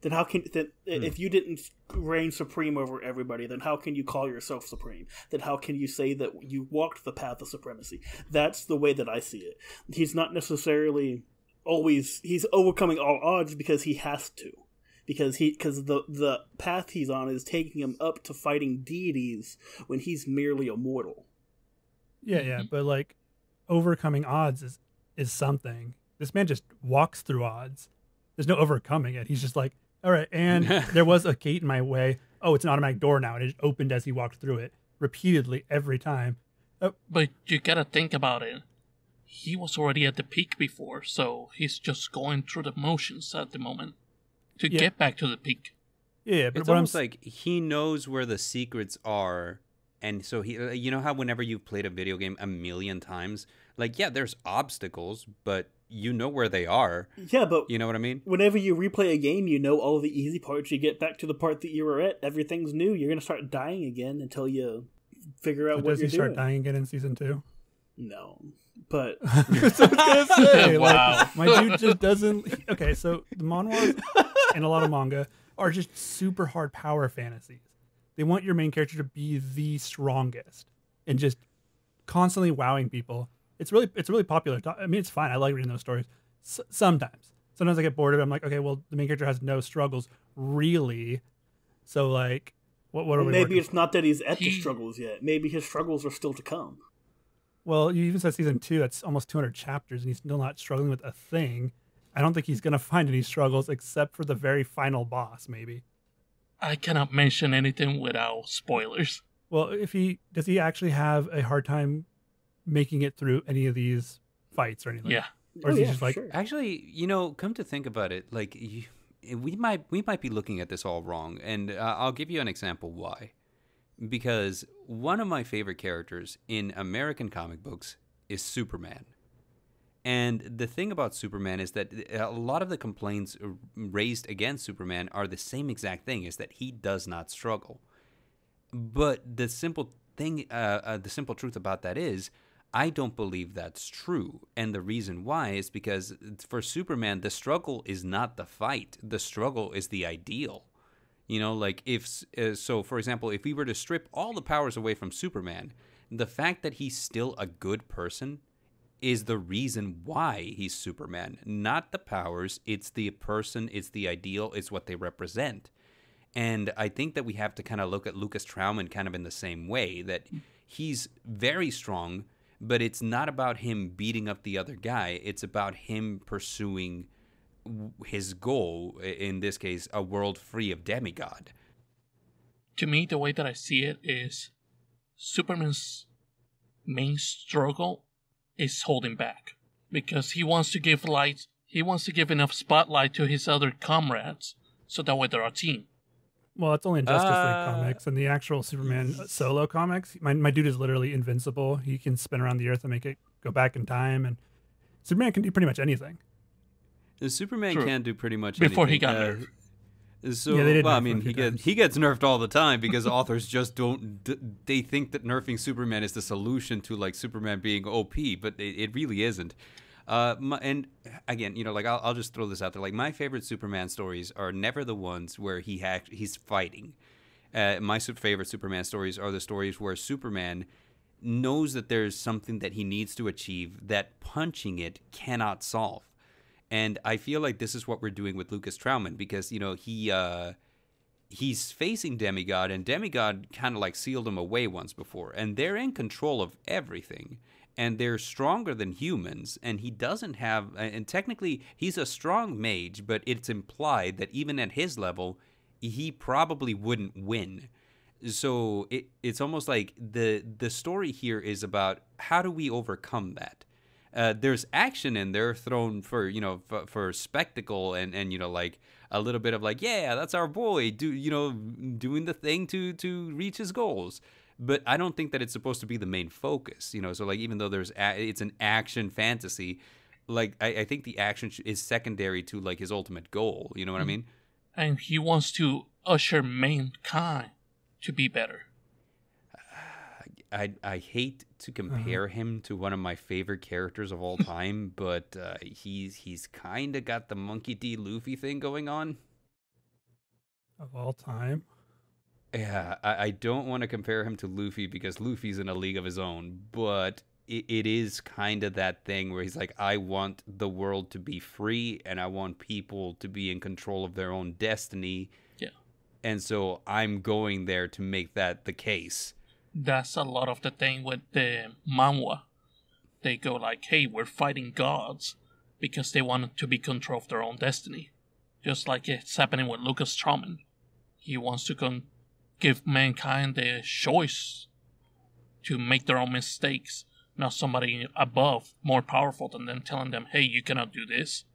Then how can if you didn't reign supreme over everybody, then how can you call yourself supreme? Then how can you say that you walked the path of supremacy? That's the way that I see it. He's not necessarily always he's overcoming all odds because he has to. Because the path he's on is taking him up to fighting deities when he's merely a mortal.
Yeah, but like overcoming odds is something. This man just walks through odds. There's no overcoming it. He's just like, all right, and there was a gate in my way. Oh, it's an automatic door now, and it opened as he walked through it repeatedly every time. Oh.
But you gotta think about it. He was already at the peak before, so he's just going through the motions at the moment to get back to the peak.
Yeah, but
it's almost like he knows where the secrets are, and so he, you know how whenever you've played a video game a million times, like there's obstacles, but you know where they are.
Yeah, but
you know what I mean?
Whenever you replay a game, you know all of the easy parts. You get back to the part that you were at, everything's new. You're going to start dying again until you figure out what you're doing.
Does he start dying again in season 2?
No, but...
That's what I was going to say.
Wow.
Like, my dude just doesn't... Okay, so the manhwas and a lot of manga are just super hard power fantasies. They want your main character to be the strongest and just constantly wowing people. It's really popular. I mean, it's fine. I like reading those stories. Sometimes I get bored of it. I'm like, okay, well, the main character has no struggles, really. So, like, what are we?
Maybe it's not that he's at the struggles yet. Maybe his struggles are still to come.
Well, you even said season 2. That's almost 200 chapters, and he's still not struggling with a thing. I don't think he's gonna find any struggles except for the very final boss, maybe.
I cannot mention anything without spoilers.
Well, does he actually have a hard time making it through any of these fights or anything?
Yeah.
Or is he just like...
Sure.
Actually, come to think about it, like we might be looking at this all wrong, and I'll give you an example why. Because one of my favorite characters in American comic books is Superman. And the thing about Superman is that a lot of the complaints raised against Superman are the same exact thing, is that he does not struggle. But the simple truth about that is, I don't believe that's true. And the reason why is because for Superman, the struggle is not the fight. The struggle is the ideal. Like so for example, if we were to strip all the powers away from Superman, the fact that he's still a good person is the reason why he's Superman. Not the powers, it's the person, it's the ideal, it's what they represent. And I think that we have to kind of look at Lucas Trauman kind of in the same way, that he's very strong, but it's not about him beating up the other guy. It's about him pursuing his goal, in this case, a world free of demigod.
To me, the way that I see it is Superman's main struggle is holding back because he wants to give light. He wants to give enough spotlight to his other comrades so that way they're a team.
Well, it's only in Justice League comics and the actual Superman solo comics. My dude is literally invincible. He can spin around the earth and make it go back in time, and Superman can do pretty much anything.
Superman can do pretty much
before
anything.
He got nerfed.
So,
yeah, they did
well, I
nerf him
mean,
a few
he gets nerfed all the time because authors just don't. They think that nerfing Superman is the solution to like Superman being OP, but it really isn't. And again, like I'll just throw this out there. Like my favorite Superman stories are never the ones where he's fighting. My favorite Superman stories are the stories where Superman knows that there's something that he needs to achieve that punching it cannot solve. And I feel like this is what we're doing with Lucas Trauman because, he's facing Demigod, and Demigod kind of like sealed him away once before. And they're in control of everything. And they're stronger than humans. And he doesn't have... And technically, he's a strong mage, but it's implied that even at his level, he probably wouldn't win. So it's almost like the story here is about how do we overcome that? There's action in there thrown for for spectacle and like a little bit of like, yeah, that's our boy doing the thing to reach his goals. But I don't think that it's supposed to be the main focus, so like even though it's an action fantasy, like I think the action is secondary to like his ultimate goal. You know what I mean?
And he wants to usher mankind to be better.
I hate to compare him to one of my favorite characters of all time, but he's kind of got the Monkey D. Luffy thing going on.
Of all time?
Yeah, I don't want to compare him to Luffy because Luffy's in a league of his own, but it is kind of that thing where he's like, I want the world to be free and I want people to be in control of their own destiny.
Yeah.
And so I'm going there to make that the case.
That's a lot of the thing with the manhwa. They go like, hey, we're fighting gods because they want to be control of their own destiny. Just like it's happening with Lucas Trauman. He wants to give mankind the choice to make their own mistakes. Not somebody above, more powerful than them, telling them, hey, you cannot do this.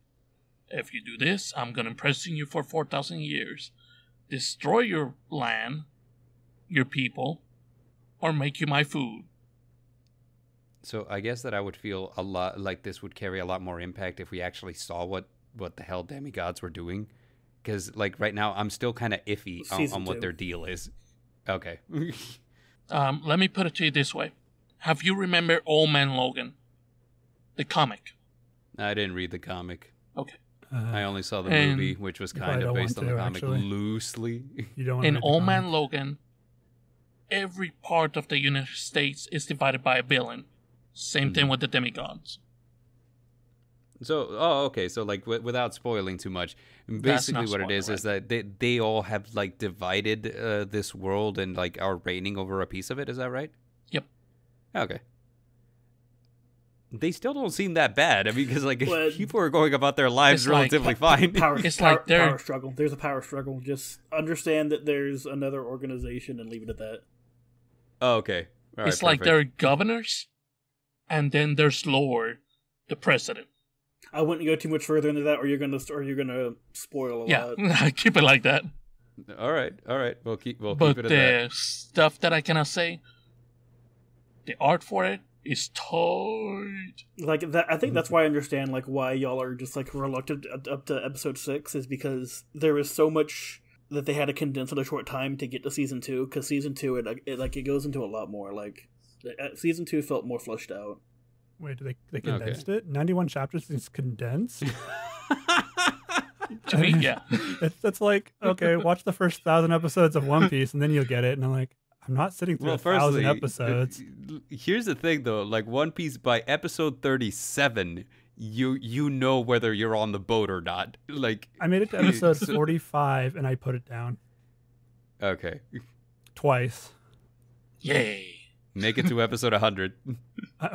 If you do this, I'm going to imprison you for 4,000 years. Destroy your land, your people, or make you my food.
So I guess that I would feel a lot like this would carry a lot more impact if we actually saw what the hell demigods were doing. Because like right now, I'm still kind of iffy on what their deal is. Okay.
Let me put it to you this way. Have you remembered Old Man Logan? The comic.
I didn't read the comic.
Okay.
I only saw the movie, which was kind of based on the comic
actually.
loosely.
You don't want
In
to
Old Man Logan, every part of the United States is divided by a villain. Same thing with the demigods.
So, okay. So, like, without spoiling too much, basically what it is that they all have, like, divided this world and, like, are reigning over a piece of it. Is that right?
Yep.
Okay. They still don't seem that bad. I mean, because, like,
Well,
people are going about their lives relatively fine.
Power struggle. There's a power struggle. Just understand that there's another organization and leave it at that.
Oh, okay. All right,
it's like there are governors, and then there's Lord, the president.
I wouldn't go too much further into that, or you're gonna spoil a lot.
Yeah, keep it like that.
All right. We'll keep it at
But
that.
the stuff that I cannot say, the art for it is tight.
Like that, I think that's why I understand like why y'all are just like reluctant up to episode 6 is because there was so much that they had to condense in a short time to get to season 2. Because season 2, it goes into a lot more. Like season 2 felt more fleshed out.
Wait, they condensed it? 91 chapters is condensed?
To me, yeah.
That's like, okay, watch the first 1,000 episodes of One Piece and then you'll get it. And I'm like, I'm not sitting through 1,000 episodes.
Here's the thing, though. Like, One Piece, by episode 37, you know whether you're on the boat or not. Like,
I made it to episode 45 and I put it down.
Okay.
Twice.
Yay.
Make it to episode 100.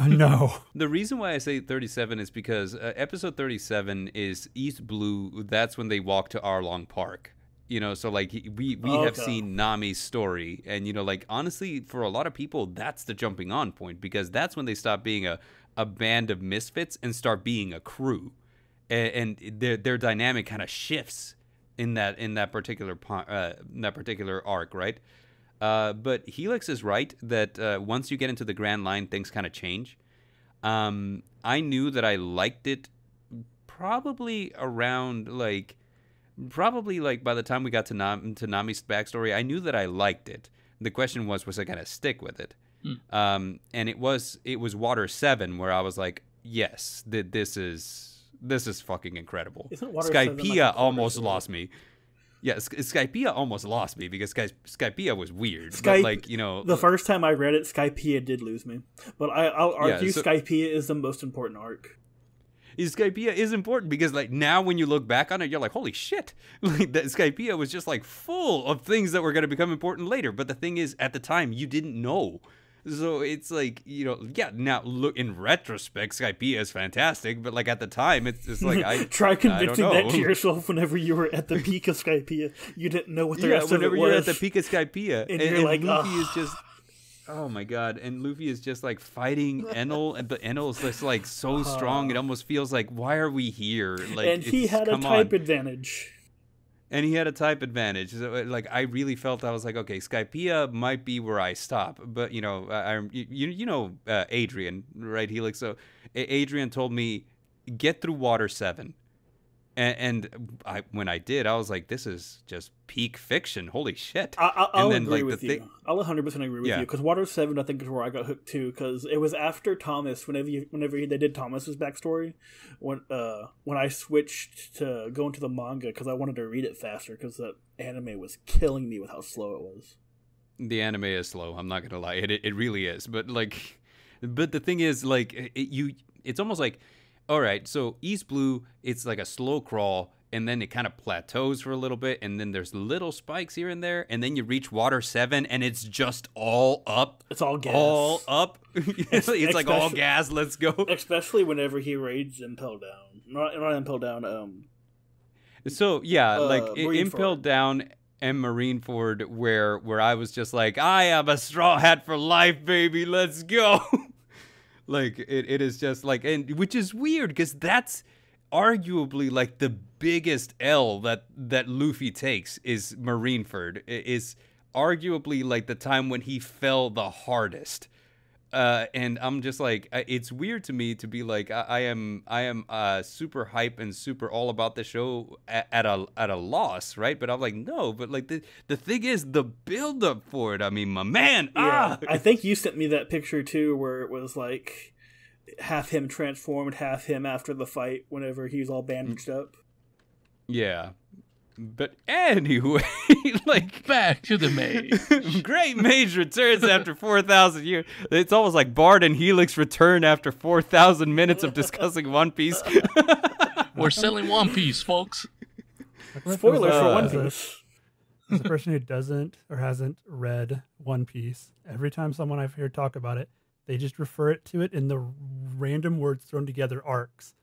No.
The reason why I say 37 is because episode 37 is East Blue. That's when they walk to Arlong Park. So like we have seen Nami's story, and like honestly, for a lot of people, that's the jumping on point, because that's when they stop being a band of misfits and start being a crew, and their dynamic kind of shifts in that particular arc, right? But Helix is right that once you get into the Grand Line, things kind of change. I knew that I liked it probably by the time we got to Nami's backstory. I knew that I liked it. The question was I going to stick with it? And it was Water 7 where I was like, yes, this is fucking incredible. Skypiea almost lost me. Yeah, Skypiea almost lost me because Skypiea was weird.
The first time I read it, Skypiea did lose me. But I'll argue Skypiea is the most important arc.
Skypiea is important because like now when you look back on it, you're like, holy shit, like that Skypiea was just like full of things that were going to become important later. But the thing is, at the time, you didn't know. So it's like, now look in retrospect, Skypiea is fantastic, but like at the time, it's like
try convincing that to yourself whenever you were at the peak of Skypiea. You didn't know what the rest of it was.
Whenever you're at the peak of Skypiea,
and you're like,
Luffy is just. Oh my god, and Luffy is just like fighting Enel, but Enel is just like so strong, it almost feels like, why are we here? Like,
and he had a type advantage.
And he had a type advantage. So, like, I really felt, I was like, okay, Skypiea might be where I stop. But, Adrian, right, Helix? So Adrian told me, get through Water 7. And when I did, I was like, this is just peak fiction. Holy shit.
I'll agree with you. I'll 100% agree with you. Because Water 7, I think, is where I got hooked too. Because it was after Thomas, whenever they did Thomas's backstory, when I switched to go into the manga because I wanted to read it faster because the anime was killing me with how slow it was.
The anime is slow. I'm not going to lie. It really is. But the thing is, like, it's almost like, all right, so East Blue, it's like a slow crawl, and then it kind of plateaus for a little bit, and then there's little spikes here and there, and then you reach Water 7, and it's just all up.
It's all gas.
All up. It's like all gas, let's go.
Especially whenever he raids Impel Down. Not Impel Down,
So, yeah, Impel Down and Marineford, where I was just like, I am a Straw Hat for life, baby, let's go. Like, it is just like, and which is weird because that's arguably like the biggest L that Luffy takes is Marineford. It is arguably like the time when he fell the hardest. And I'm just like, it's weird to me to be like, I am super hype and super all about the show at a loss, right? But I'm like, no, but like the thing is the build up for it. I mean, my man,
I think you sent me that picture too, where it was like half him transformed, half him after the fight, whenever he's all bandaged up.
Yeah. But anyway, like,
back to the mage.
Great Mage returns after 4,000 years. It's almost like Bard and Helix return after 4,000 minutes of discussing One Piece.
We're selling One Piece, folks.
Spoilers for One Piece.
As a person who doesn't or hasn't read One Piece, every time someone I've heard talk about it, they just refer it to it in the random words thrown together arcs.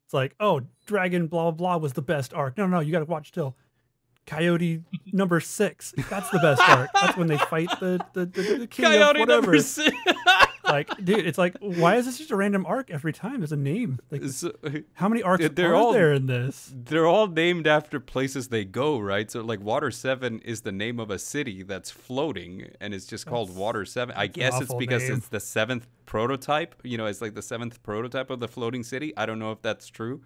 It's like, oh, Dragon blah, blah, blah was the best arc. No, you got to watch till Coyote number 6. That's the best arc. That's when they fight the king
Coyote
of whatever.
number 6.
Like, dude, it's like, why is this just a random arc every time? There's a name. Like, how many arcs are there in this?
They're all named after places they go, right? So, like, Water 7 is the name of a city that's floating, and it's just called Water 7. I guess it's because it's the 7th prototype. It's like the 7th prototype of the floating city. I don't know if that's true,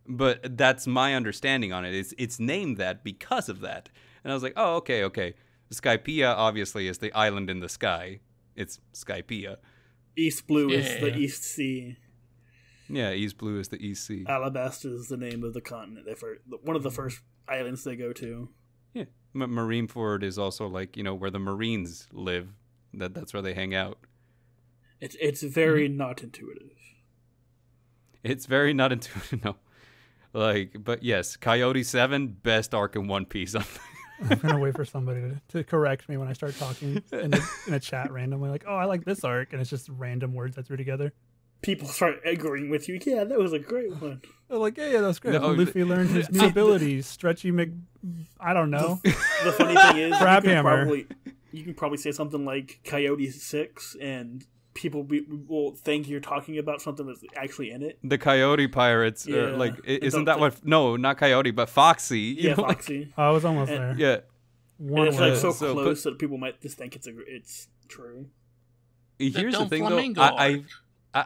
but that's my understanding on it. It's named that because of that. And I was like, oh, okay. Skypiea, obviously, is the island in the sky. It's Skypiea.
East Blue is the East Sea.
Yeah, East Blue is the East Sea.
Alabasta is the name of the continent. One of the first islands they go to.
Yeah, Marineford is also like, where the Marines live. That's where they hang out.
It's very not intuitive.
It's very not intuitive, no. Like, but yes, Coyote 7, best arc in One Piece.
I'm gonna wait for somebody to correct me when I start talking in a chat randomly, like, "Oh, I like this arc," and it's just random words I threw together.
People start agreeing with you. Yeah, that was a great one.
They're like, "Yeah, that was great."
No,
Luffy learned his new abilities. Stretchy I don't know.
The funny thing is,
Crab hammer.
You can probably say something like Coyote 6, and people will think you're talking about something that's actually in it.
The Coyote Pirates,
Yeah.
like, isn't that what? No, not Coyote, but Foxy. You
Yeah,
know, like-
Foxy.
I was almost
And-
there.
yeah.
And it's like so
So,
close that people might just think it's true.
Here's the
Don
thing,
Flamingo
though.
arc.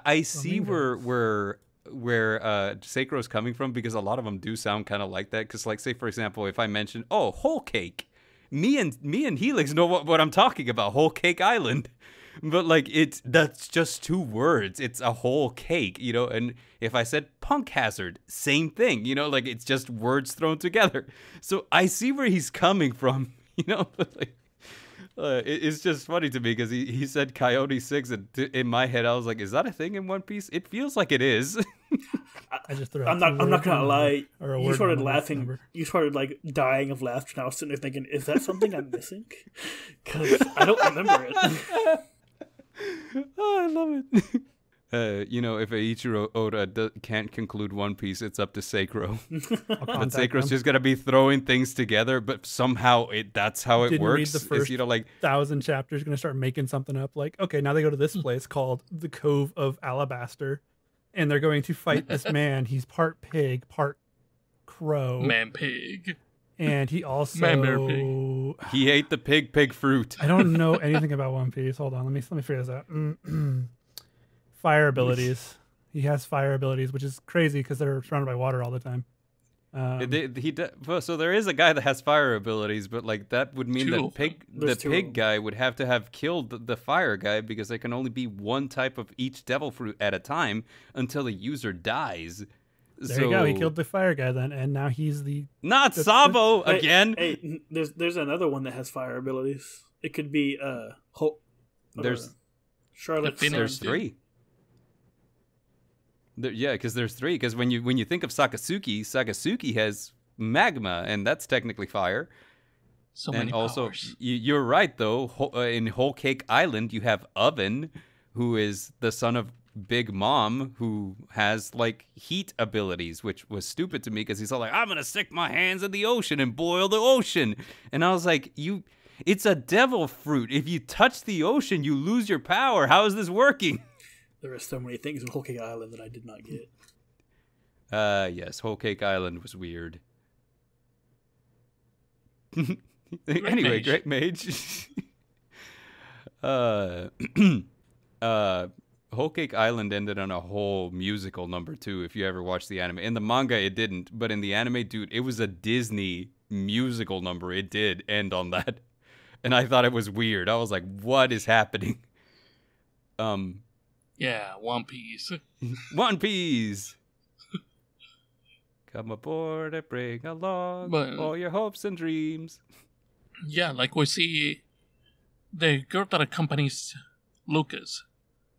I see
Flamingo.
where Sacro's coming from, because a lot of them do sound kind of like that. Because, like, say for example, if I mention, oh, whole cake, me and Helix know what I'm talking about, Whole Cake Island. But like that's just 2 words. It's a whole cake, you know. And if I said Punk Hazard, same thing, you know. Like it's just words thrown together. So I see where he's coming from, you know. But like, it's just funny to me because he said Coyote 6, and in my head I was like, is that a thing in One Piece? It feels like it is.
I just threw.
I'm not gonna lie. You started
number.
laughing. You started like dying of laughter. And I was sitting there thinking, is that something I'm missing? Because I don't remember it.
Oh, I love it. You know, if Eiichiro Oda can't conclude One Piece, it's up to Sacro. But Sacro's just gonna be throwing things together, but somehow that's how it
Didn't
works.
read the first
you know, like
1,000 chapters, gonna start making something up. Like, okay, now they go to this place called the Cove of Alabaster, and they're going to fight this man. He's part pig, part crow,
Man pig.
and he also
he ate the pig fruit.
I don't know anything about One Piece. Hold on, let me figure this out. Fire abilities. He has fire abilities, which is crazy because they're surrounded by water all the time.
So there is a guy that has fire abilities, but like that would mean
Two.
the pig guy would have to have killed the fire guy, because there can only be one type of each devil fruit at a time until the user dies.
There you go. He killed the fire guy then, and now he's the
Not Sabo again.
Hey, there's another one that has fire abilities. It could be
There's
Charlotte.
The
There's
Dude.
3. Because there's 3. Because when you think of Sakasuki has magma, and that's technically fire.
So
And
many
also,
powers.
you're right though. In Whole Cake Island, you have Oven, who is the son of Big Mom, who has like heat abilities, which was stupid to me because he's all like, "I'm gonna stick my hands in the ocean and boil the ocean," and I was like, It's a devil fruit. If you touch the ocean, you lose your power. How is this working?
There are so many things in Whole Cake Island that I did not get.
Yes, Whole Cake Island was weird. Anyway,
Mage.
Great Mage. Whole Cake Island ended on a whole musical number 2, if you ever watched the anime. In the manga, it didn't, but in the anime, dude, it was a Disney musical number. It did end on that. And I thought it was weird. I was like, what is happening?
Yeah, One Piece.
One Piece! Come aboard and bring along
But-
all your hopes and dreams.
Yeah, like we see the girl that accompanies Lucas.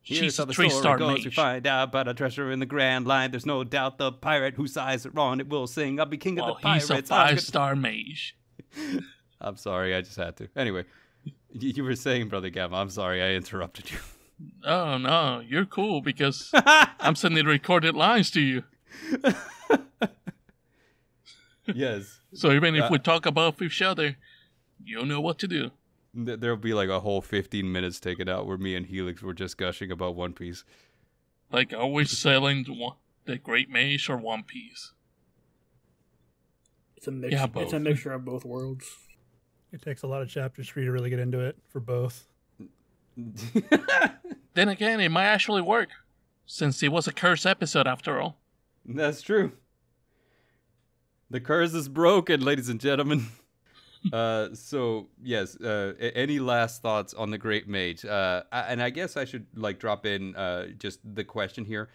Here's
She's
how
a
the
3-star
story goes. We
mage.
find out about a treasure in the Grand Line. There's no doubt the pirate whose eyes are on it will sing. I'll be king of
Well,
the pirates.
he's a
I'm good-
5-star mage.
I'm sorry, I just had to. Anyway, you were saying, Brother Gamma. I'm sorry, I interrupted you.
Oh, no, you're cool because I'm sending recorded lines to you.
Yes.
So even if we talk about each other, you'll know what to do.
There'll be like a whole 15 minutes taken out where me and Helix were just gushing about One Piece.
Like, are we selling the Great Mage or One Piece?
It's a mix.
Yeah,
It's a
both.
mixture of both worlds.
It takes a lot of chapters for you to really get into it for both.
Then again, it might actually work, since it was a cursed episode after all.
That's true. The curse is broken, ladies and gentlemen. So yes, any last thoughts on the Great Mage? And I guess I should like drop in just the question here.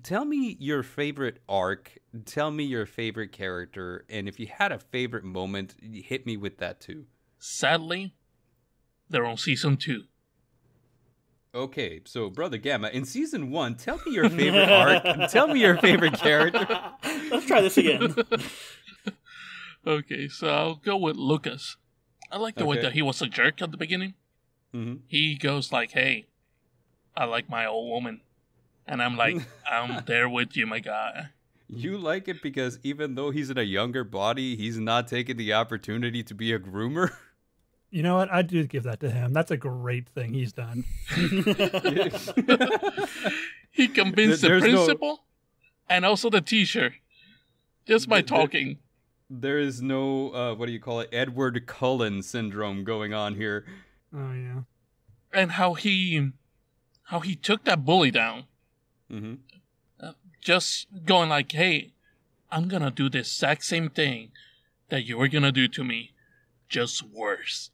Tell me your favorite arc. Tell me your favorite character, and if you had a favorite moment, hit me with that too.
Sadly, they're on season 2.
Okay, so Brother Gamma, in season 1, tell me your favorite arc. Tell me your favorite character.
Let's try this again.
Okay, so I'll go with Lucas. I like the way that he was a jerk at the beginning.
Mm-hmm.
He goes like, "Hey, I like my old woman," and I'm like, "I'm there with you, my guy."
You like it because even though he's in a younger body, he's not taking the opportunity to be a groomer.
You know what? I do give that to him. That's a great thing he's done.
He convinced the principal and also the teacher just by talking.
There is no, what do you call it, Edward Cullen syndrome going on here.
Oh, yeah.
And how he took that bully down.
Mm-hmm.
Just going like, "Hey, I'm gonna do the exact same thing that you were gonna do to me, just worse."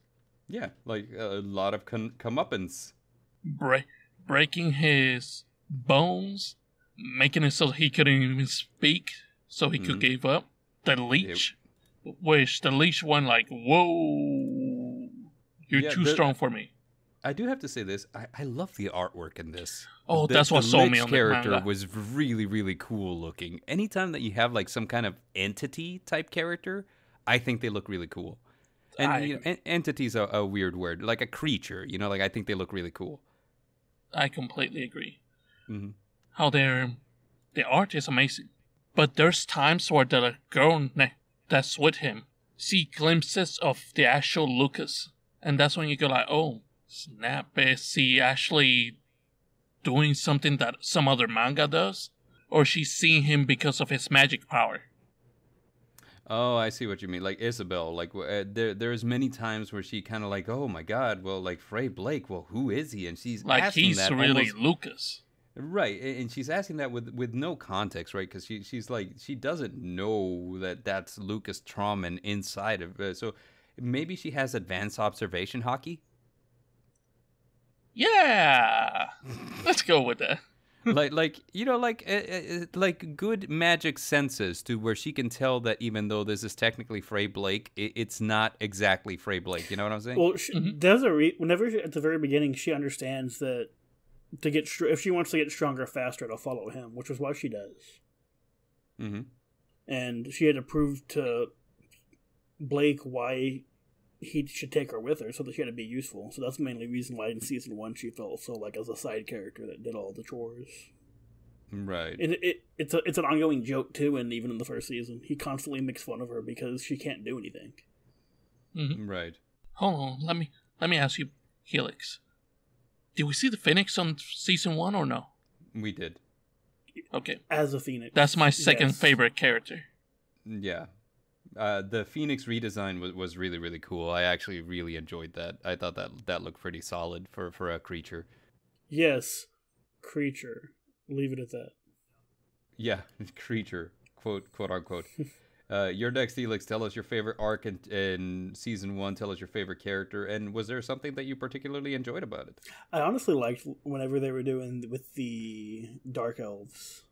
Yeah, like a lot of comeuppance.
Breaking his bones, making it so he couldn't even speak, so he could give up. The leech, which the leech went like, "Whoa, you're too strong for me."
I do have to say this. I love the artwork in this.
Oh, that's what sold me on the
character
manga.
was really, really cool looking. Anytime that you have like some kind of entity type character, I think they look really cool. And you know, entity's a weird word, like a creature. You know, like I think they look really cool.
I completely agree.
Mm-hmm.
How the art is amazing, but there's times where the girl that's with him see glimpses of the actual Lucas, and that's when you go like, "Oh snap! Is he actually doing something that some other manga does, or she's seeing him because of his magic power?"
Oh, I see what you mean. Like Isabel, like there's many times where she kind of like, "Oh my God, well, like Frey Blake, well, who is he?" And she's
like
asking
he's
that
really
almost,
Lucas,
right? And she's asking that with no context, right? Because she's like she doesn't know that that's Lucas Trauman inside of. So maybe she has advanced observation hockey.
Yeah, let's go with that.
like you know, like good magic senses to where she can tell that even though this is technically Frey Blake, it's not exactly Frey Blake. You know what I'm saying?
Well, there's whenever at the very beginning she understands that to get if she wants to get stronger faster, to follow him, which is what she does.
Mm-hmm.
And she had to prove to Blake why he should take her with her, so that she had to be useful. So that's the mainly reason why in season 1 she felt so like as a side character that did all the chores.
Right.
And it's an ongoing joke too, and even in the first season, he constantly makes fun of her because she can't do anything.
Mm-hmm.
Right.
Hold on, let me ask you, Helix. Did we see the Phoenix on season 1 or no?
We did.
Okay.
As a Phoenix.
That's my second favorite character.
Yeah. The Phoenix redesign was really, really cool. I actually really enjoyed that. I thought that looked pretty solid for a creature.
Yes. Creature. Leave it at that.
Yeah, creature. Quote unquote. Your next, Helix. Tell us your favorite arc in season 1. Tell us your favorite character. And was there something that you particularly enjoyed about it?
I honestly liked whenever they were doing with the Dark Elves.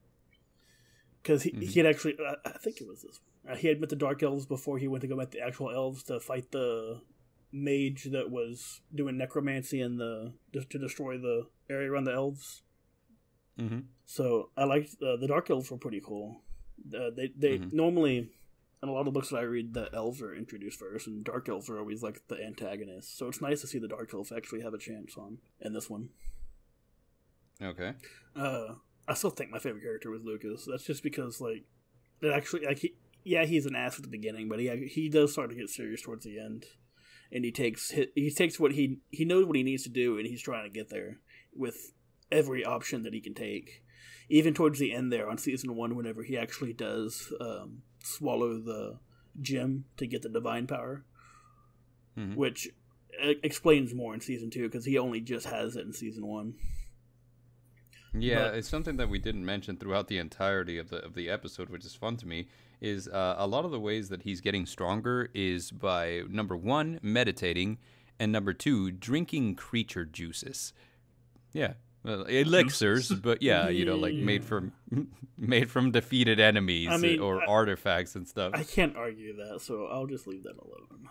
Because he had actually, I think it was this. He had met the Dark Elves before he went to go meet the actual elves to fight the mage that was doing necromancy and to destroy the area around the elves.
Mm-hmm.
So I liked the Dark Elves were pretty cool. They normally in a lot of the books that I read, the elves are introduced first, and Dark Elves are always like the antagonists. So it's nice to see the Dark Elves actually have a chance in this one.
Okay.
I still think my favorite character was Lucas. That's just because like it actually like he's an ass at the beginning, but he does start to get serious towards the end, and he takes what he knows what he needs to do, and he's trying to get there with every option that he can take. Even towards the end there on season 1, whenever he actually does swallow the gem to get the divine power, which explains more in season 2 because he only just has it in season 1.
Yeah, it's something that we didn't mention throughout the entirety of the episode, which is fun to me, is a lot of the ways that he's getting stronger is by, number 1, meditating, and number 2, drinking creature juices. Yeah, well, elixirs, but yeah, you know, like made from defeated enemies or artifacts and stuff.
I can't argue that, so I'll just leave that alone.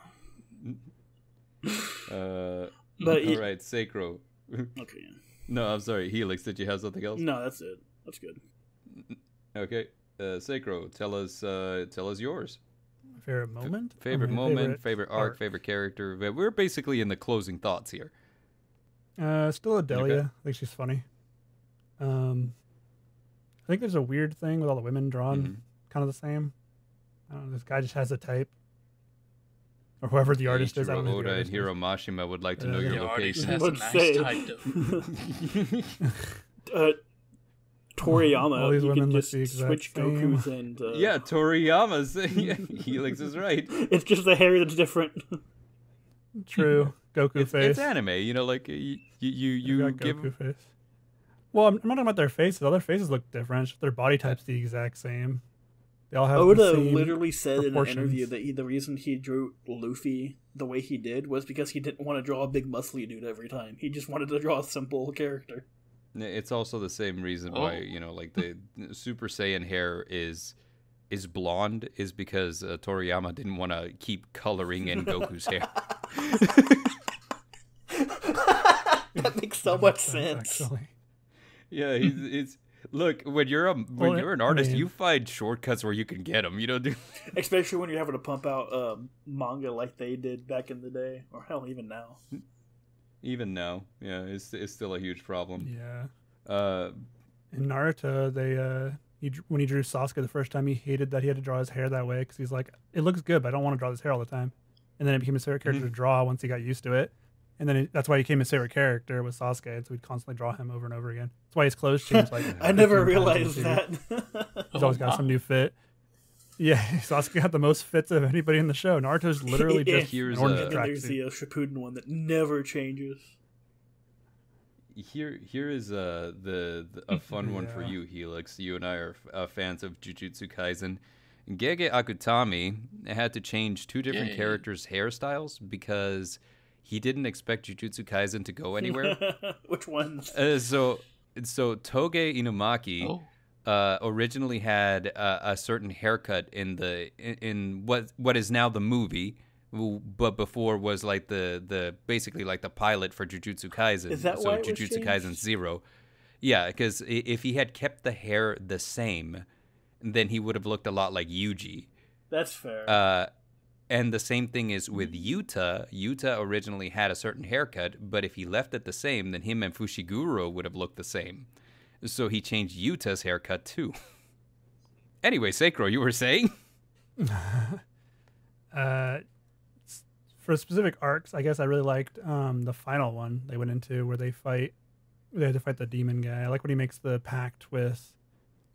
But
all right, Sacro.
Okay. Yeah.
No, I'm sorry, Helix. Did you have something else?
No, that's it. That's good.
Okay, Sacro, tell us yours.
Favorite moment?
Favorite moment, favorite arc,
arc.
favorite character. We're basically in the closing thoughts here.
Still Adelia.
Okay.
I think she's funny. I think there's a weird thing with all the women drawn kind of the same. I don't know, this guy just has a type. Or whoever the artist is. I don't know who
Oda
the
and
artist
Hiro
is.
Mashima would like to know
The
your
artist
location.
has a
Let's
nice
say-
type, though.
Toriyama,
All these
you
women
can
look
just
the exact
switch
same.
Goku's and
Yeah, Toriyama's. Helix is right.
it's just the hair that's different.
True. Goku face.
It's anime, you know, like you
You got
give.
Goku face. Well, I'm not talking about their faces. All their faces look different. Just their body type's the exact same. They all have the
Oda
same
literally said in an
proportions.
interview that the reason he drew Luffy the way he did was because he didn't want to draw a big muscly dude every time. He just wanted to draw a simple character.
It's also the same reason why, you know, like the Super Saiyan hair is blonde is because Toriyama didn't want to keep coloring in Goku's hair.
That makes so much sense.
Actually.
Yeah, it's look, when you're an artist,
I mean-
you find shortcuts where you can get them. You know, dude.
Especially when you're having to pump out manga like they did back in the day, or hell, even now.
Even now, yeah, it's still a huge problem.
Yeah. In Naruto, when he drew Sasuke the first time, he hated that he had to draw his hair that way because he's like, it looks good, but I don't want to draw this hair all the time. And then it became his favorite character to draw once he got used to it. And then that's why he became his favorite character was Sasuke, and so he'd constantly draw him over and over again. That's why his clothes changed like.
I never
15 times in the
realized
series.
that.
He's always got some new fit. Yeah, Sasuke got the most fits of anybody in the show. Naruto's literally
Yeah.
just
Here's
an orange
a-
And then there's the
tracksuit.
Shippuden one that never changes.
Here is a fun one for
Yeah.
you, Helix. You and I are fans of Jujutsu Kaisen. Gege Akutami had to change two different
Yeah.
characters' hairstyles because he didn't expect Jujutsu Kaisen to go anywhere.
Which ones?
So Toge Inumaki originally had a certain haircut in what is now the movie, but before was like the basically like the pilot for Jujutsu Kaisen.
Is that
so
why it was
Jujutsu
changed?
Kaisen 0. Yeah, because if he had kept the hair the same, then he would have looked a lot like Yuji.
That's fair.
And the same thing is with Yuta. Yuta originally had a certain haircut, but if he left it the same, then him and Fushiguro would have looked the same. So he changed Yuta's haircut too. Anyway, Seikro, you were saying?
For specific arcs, I guess I really liked the final one they went into where they had to fight the demon guy. I like when he makes the pact with,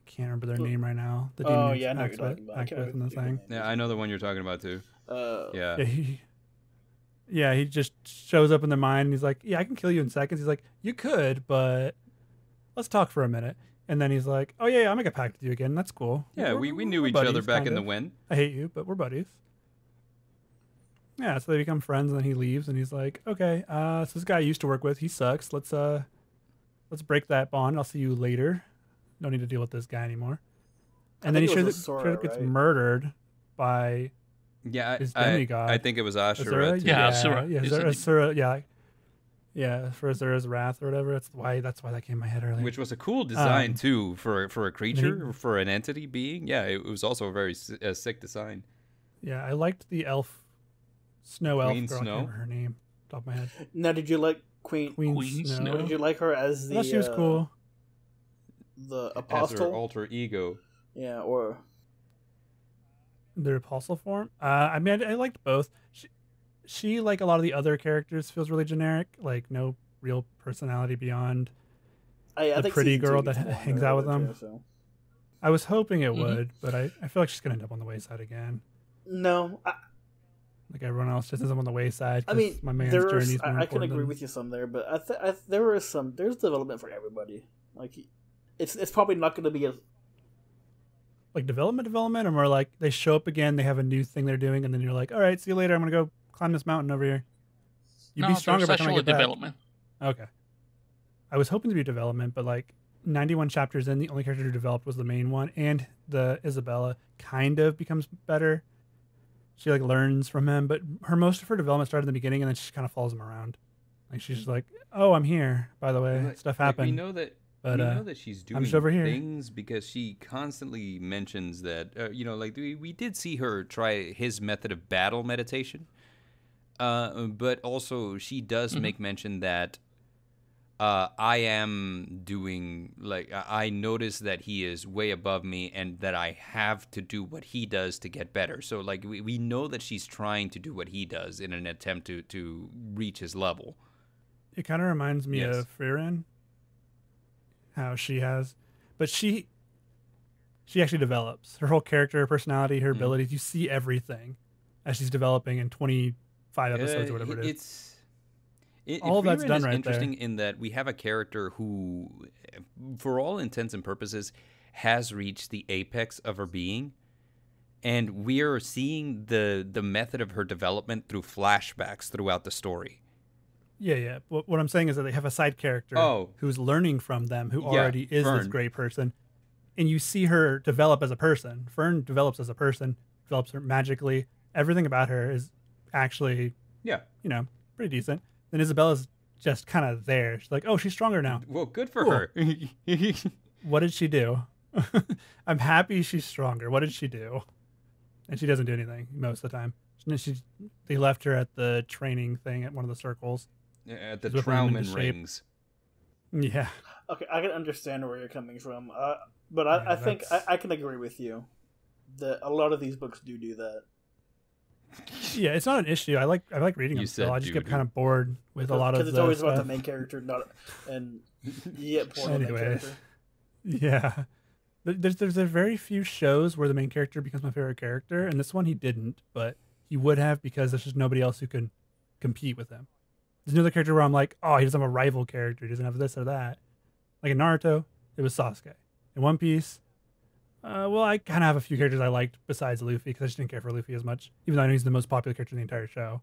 I can't remember their name right now. The demon
Oh,
he
yeah, I know what
acts
you're
with-
talking about. I
acts
can't
with in the
remember
thing.
the name.
Yeah, I know the one you're talking about too.
Yeah.
Yeah.
He just shows up in their mind and he's like, yeah, I can kill you in seconds. He's like, you could, but let's talk for a minute. And then he's like, oh yeah, I'll make a pact with you again. That's cool.
Yeah, we knew
We're
each other
buddies,
back
kind
in the
of.
when.
I hate you, but we're buddies. Yeah, so they become friends, and then he leaves, and he's like, "Okay, so this guy I used to work with, he sucks. Let's break that bond. I'll see you later. No need to deal with this guy anymore." And then he
think it
straight
was
up
Sora,
gets
right?
murdered by
Yeah,
his
I
demigod.
think it was Ashura.
Azura.
Too.
Yeah, Azura.
Yeah,
He's a
Azura. Yeah, for Azura's wrath or whatever. That's why that came in my head earlier.
Which was a cool design too for a creature,
then
for an entity being. Yeah, it was also a very sick design.
Yeah, I liked the elf, snow elf
Queen
girl. I
Snow?
can't remember her name. Top of my head.
Now, did you like Queen
Queen Snow?
Did you like her as
I
the?
thought she was cool.
The
As her
apostle.
alter ego.
Yeah, or
Their apostle form. I mean, I liked both. She, like a lot of the other characters, feels really generic. Like no real personality beyond.
I
The
think
pretty
season
girl
two
that
gets more
hangs out with
there,
them.
too, so.
I was hoping it
Mhm.
would, but I feel like she's gonna end up on the wayside again.
No,
Like everyone else just ends up on the wayside.
I
'cause
mean,
my man's
there's.
journey's more
I can
important
agree
than-
with you some there, but there's development for everybody. Like, it's probably not going to be as
like development, or more like they show up again, they have a new thing they're doing, and then you're like, all right, see you later. I'm gonna go climb this mountain over here. You'd
No,
be stronger by
there's
the time I
actually
get back.
development.
Okay. I was hoping to be development, but like 91 chapters in, the only character who developed was the main one, and the Isabella kind of becomes better. She like learns from him, but most of her development started in the beginning, and then she kind of follows him around. Like she's just like, "Oh, I'm here. By the way, stuff
Like,
happened."
we know that
But
we know that she's
I'm
doing
just over here.
things because she constantly mentions that, like we did see her try his method of battle meditation. But also she does make mention that I am doing, like, I notice that he is way above me and that I have to do what he does to get better. So, like, we know that she's trying to do what he does in an attempt to reach his level.
It kind of reminds me
Yes.
of Frieren. How she has, but she actually develops her whole character, her personality, her abilities. You see everything as she's developing in 25 episodes or whatever it is. All that's
Frieren
done
is
right
interesting
there.
in that we have a character who, for all intents and purposes, has reached the apex of her being, and we are seeing the method of her development through flashbacks throughout the story.
Yeah. What I'm saying is that they have a side character who's learning from them, who
Yeah,
already is
Fern.
this great person, and you see her develop as a person. Fern develops as a person, develops her magically. Everything about her is actually, pretty decent. Then Isabella's just kind of there. She's like, oh, she's stronger now.
Well, good for
Cool.
her.
What did she do? I'm happy she's stronger. What did she do? And she doesn't do anything most of the time. They left her at the training thing at one of the circles.
At the
She's whipping them into
Trauman
shape.
rings.
Yeah.
Okay, I can understand where you're coming from, but I think I can agree with you that a lot of these books do that.
Yeah, it's not an issue. I like reading
You
them still.
said
I just get
doo-doo.
kind of bored with a lot of
because it's always about the
stuff.
main character, and you get bored of the main
Anyways.
character.
Yeah. There's very few shows where the main character becomes my favorite character, and this one he didn't, but he would have because there's just nobody else who can compete with him. There's another character where I'm like, oh, he doesn't have a rival character. He doesn't have this or that. Like in Naruto, it was Sasuke. In One Piece, I kind of have a few characters I liked besides Luffy because I just didn't care for Luffy as much, even though I know he's the most popular character in the entire show.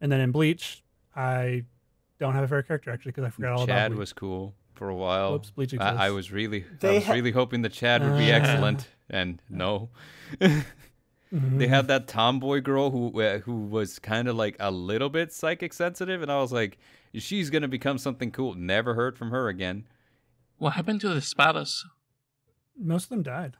And then in Bleach, I don't have a favorite character actually because I forgot all about
Chad
Bleach.
was cool for a while.
Whoops, Bleach exists.
I was really
They
really hoping that Chad would be excellent, and no.
Mhm.
They had that tomboy girl who was kind of like a little bit psychic sensitive, and I was like, she's gonna become something cool. Never heard from her again.
What happened to the Spadas?
Most of them died.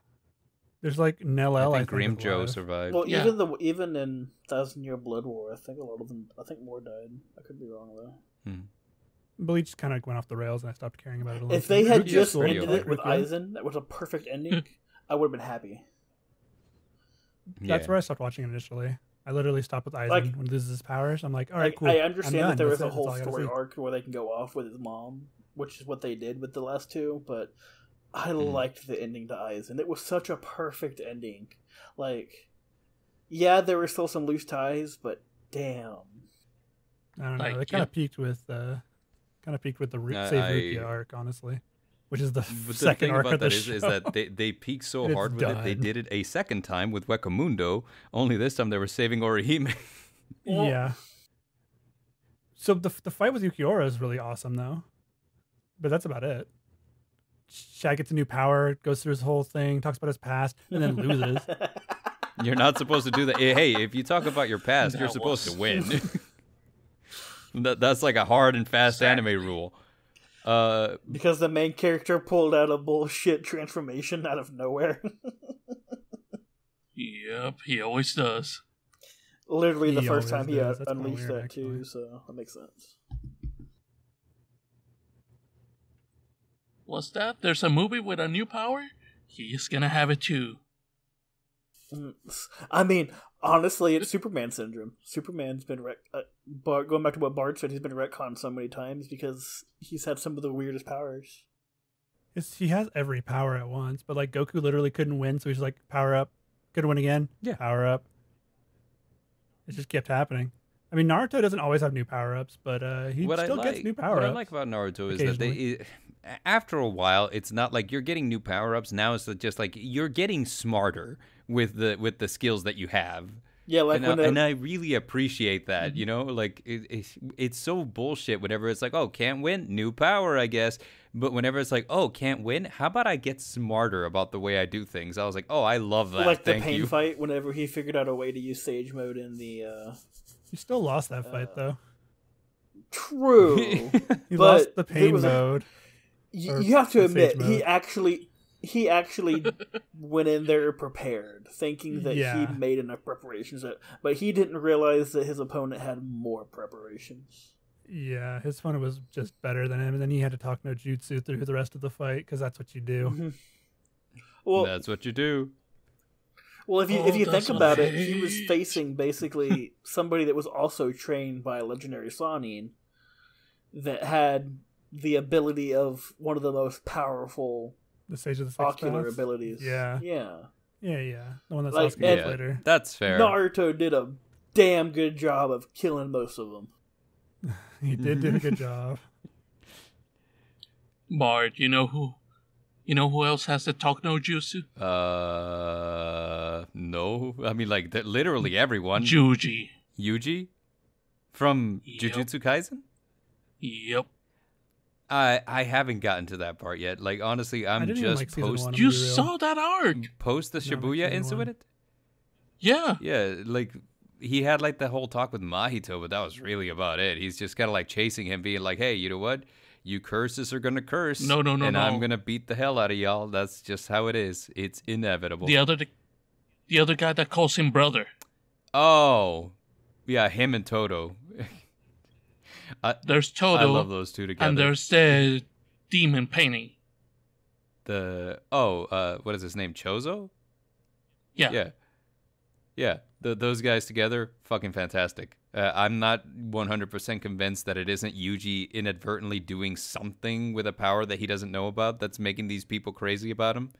There's like Nell,
I think Grim
is
Joe
alive.
survived.
Well,
Yeah.
even in 1,000-Year Blood War, I think a lot of them. I think more died. I could be wrong though.
Bleach kind of went off the rails, and I stopped caring about it a little.
If they had
Rukia
just
is pretty
ended
okay.
it with
Rukia.
Aizen, that was a perfect ending. I would have been happy.
That's
Yeah.
where I stopped watching it initially. I literally stopped with Aizen
Like-
when he loses his powers. I'm like, all right, cool.
I
I'm
understand
done.
that there was
That's
a
it.
whole
That's all I gotta
story
see.
arc where they can go off with his mom, which is what they did with the last two. But I liked the ending to Aizen. It was such a perfect ending. Like, yeah, there were still some loose ties, but damn.
I don't know.
Like,
They kind of peaked with the Save Rukia arc, honestly, which is the
But the
second
thing
arc
about
of the
that
show.
is that they peaked so
It's
hard with it. They
done.
did it a second time with Wekamundo. Only this time they were saving Orihime.
Yeah. So the fight with Yukiura is really awesome, though. But that's about it. Shad gets a new power, goes through his whole thing, talks about his past, and then loses.
You're not supposed to do that. Hey, if you talk about your past, you're
That
supposed
was-
to win. That's like a hard and fast anime rule.
Because the main character pulled out a bullshit transformation out of nowhere.
Yep, he always does.
Literally the
He
first
always
time he
does. That's kinda
unleashed
weird,
that too,
actually.
so that makes sense.
What's that? There's a movie with a new power? He's gonna have it too.
I mean, honestly, it's Superman syndrome. Superman's been going back to what Bart said, he's been retconned so many times because he's had some of the weirdest powers.
He has every power at once, but like Goku literally couldn't win, so he's like, power up, couldn't win again,
Yeah.
power up. It just kept happening. I mean, Naruto doesn't always have new power ups, but he still gets new power
What
ups.
I like about Naruto is that after a while, it's not like you're getting new power ups. Now it's just like you're getting smarter with the skills that you have.
Yeah, like
And I really appreciate that, you know, like it's so bullshit whenever it's like, oh, can't win, new power, I guess. But whenever it's like, oh, can't win, how about I get smarter about the way I do things? I was like, oh, I love that.
like the
Thank
pain
you.
fight whenever he figured out a way to use Sage Mode in the
He still lost that fight though.
True.
He
but
lost the
it
pain
was
mode. Or
you have to
the sage
admit
mode.
he actually went in there prepared, thinking that
Yeah.
he'd made enough preparations, but he didn't realize that his opponent had more preparations.
Yeah, his opponent was just better than him, and then he had to talk no jutsu through the rest of the fight because that's what you do.
Mhm. Well,
That's what you do.
well, if you
that's
think about it, he
okay.
was facing basically somebody that was also trained by a legendary Sanin that had the ability of one of the most powerful
The Sage of the Six
ocular
Paths.
abilities.
Yeah.
Yeah.
Yeah. The one that
Like,
Sasuke gets
Yeah,
later.
that's fair.
Naruto did a damn good job of killing most of them.
He did do a good job.
Bard, you know who else has the talk no jutsu?
No. I mean, like, literally everyone.
Juji.
Yuji? From
Yep.
Jujutsu Kaisen?
Yep.
I haven't gotten to that part yet. Like, honestly,
I
I'm
didn't even
just
like season
post
one. I'm
You
gonna be real.
saw that arc.
post the
No, like
Shibuya
season one.
incident.
Yeah.
Yeah, like he had like the whole talk with Mahito, but that was really about it. He's just kind of like chasing him, being like, "Hey, you know what? You curses are gonna curse,
No,
and I'm
no.
gonna beat the hell out of y'all. That's just how it is. It's inevitable."
The other guy that calls him brother.
Oh, yeah, him and Toto.
There's
I
Toto.
love those two together.
And there's the demon painting.
What is his name? Chozo?
Yeah.
Yeah. Those guys together, fucking fantastic. I'm not 100% convinced that it isn't Yuji inadvertently doing something with a power that he doesn't know about that's making these people crazy about him.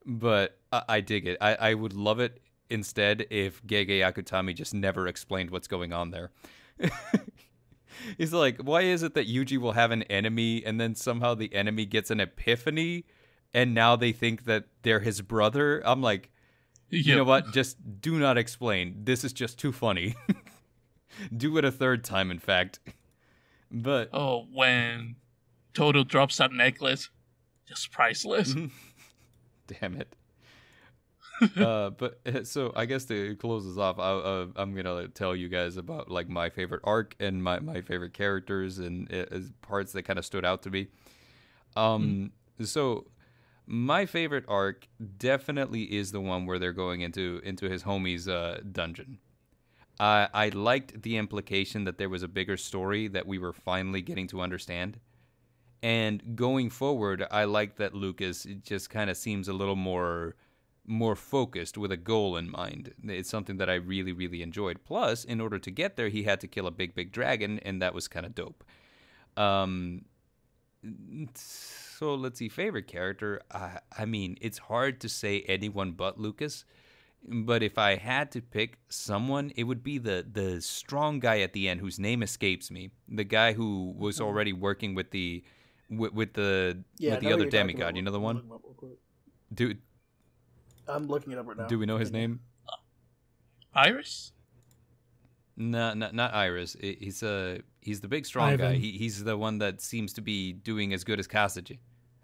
But I dig it. I would love it instead if Gege Akutami just never explained what's going on there. He's like, why is it that Yuji will have an enemy and then somehow the enemy gets an epiphany and now they think that they're his brother? I'm like, you know what? Just do not explain. This is just too funny. Do it a third time, in fact. But
Oh, when Toto drops that necklace, just priceless.
damn it. So I guess to close this off, I'm gonna tell you guys about like my favorite arc and my favorite characters and parts that kind of stood out to me. So my favorite arc definitely is the one where they're going into his homie's dungeon. I liked the implication that there was a bigger story that we were finally getting to understand. And going forward, I like that Lucas just kind of seems a little more focused with a goal in mind. It's something that I really, really enjoyed. Plus, in order to get there, he had to kill a big dragon, and that was kind of dope. So let's see, favorite character. I mean, it's hard to say anyone but Lucas. But if I had to pick someone, it would be the strong guy at the end whose name escapes me. The guy who was already working with the other demigod. You know the one? Dude,
I'm looking it up right now.
do we know his name?
Iris?
No, not Iris. He's the big strong
Ivan.
guy. He's the one that seems to be doing as good as Kasaji.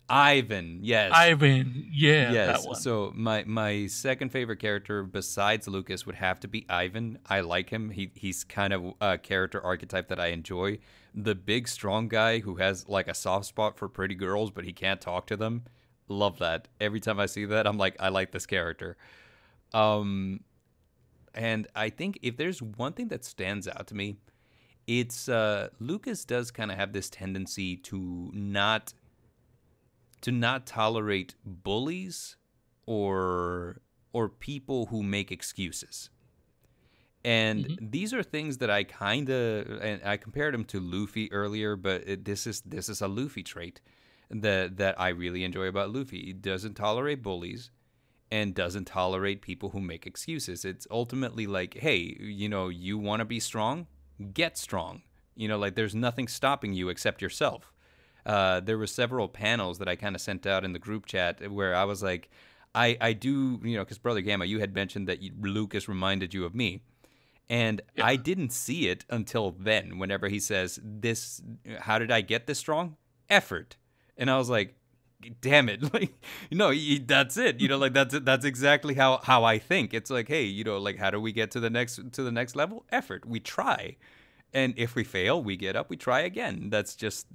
Ivan, yes.
Ivan, yeah,
Yes.
that one.
So my second favorite character besides Lucas would have to be Ivan. I like him. He's kind of a character archetype that I enjoy. The big strong guy who has like a soft spot for pretty girls, but he can't talk to them. Love that. Every time I see that, I'm like, I like this character. And I think if there's one thing that stands out to me, it's Lucas does kind of have this tendency to not tolerate bullies or people who make excuses. And these are things that I kind of, and I compared him to Luffy earlier, but this is a Luffy trait that I really enjoy about Luffy. He doesn't tolerate bullies and doesn't tolerate people who make excuses. It's ultimately like, hey, you know, you want to be strong? Get strong. You know, like there's nothing stopping you except yourself. There were several panels that I kind of sent out in the group chat where I was like, I do, you know, because Brother Gamma, you had mentioned that Lucas reminded you of me. And I didn't see it until then, whenever he says, how did I get this strong? Effort. And I was like, damn it. Like, that's it. You know, like that's exactly how I think. It's like, hey, you know, like how do we get to the next level? Effort. We try. And if we fail, we get up, we try again. That's just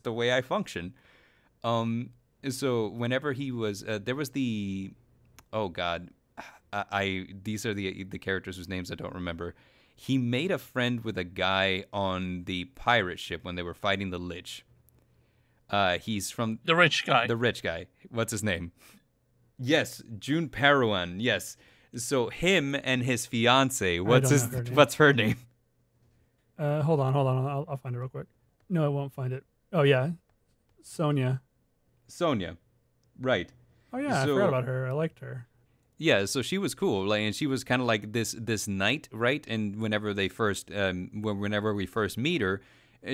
the way I function. Um, so whenever he was, there was the, oh God, these are the characters whose names I don't remember. He made a friend with a guy on the pirate ship when they were fighting the Lich. He's from
The rich guy.
the rich guy. What's his name? Yes, June Parawan. Yes. So him and his fiance. What's
don't know her name.
What's her name?
Hold on. I'll find it real quick. No, I won't find it. Oh yeah, Sonia.
Sonia. Right.
Oh yeah, I
So-
forgot about her. I liked her.
Yeah, so she was cool, like, and she was kind of like this knight, right? And whenever we first meet her,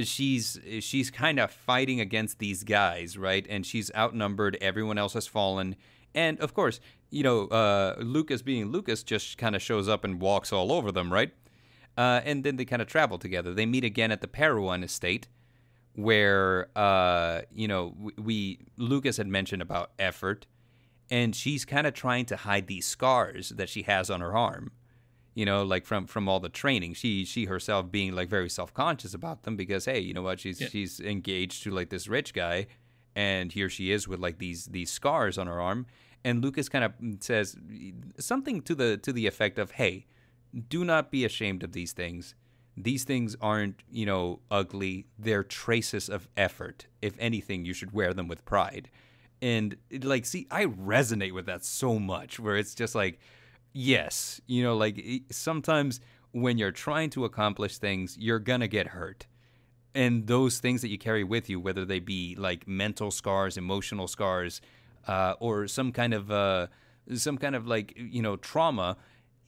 she's kind of fighting against these guys, right? And she's outnumbered. Everyone else has fallen, and of course, Lucas being Lucas just kind of shows up and walks all over them, right? And then they kind of travel together. They meet again at the Parowan estate, where Lucas had mentioned about effort. And she's kind of trying to hide these scars that she has on her arm, like from all the training. She herself being like very self-conscious about them because, hey, you know what? She's engaged to like this rich guy, and here she is with like these scars on her arm. And Lucas kind of says something to the effect of, hey, do not be ashamed of these things. These things aren't, ugly. They're traces of effort. If anything, you should wear them with pride. And I resonate with that so much, where it's just like, yes, sometimes when you're trying to accomplish things, you're gonna get hurt. And those things that you carry with you, whether they be like mental scars, emotional scars, or some kind of trauma,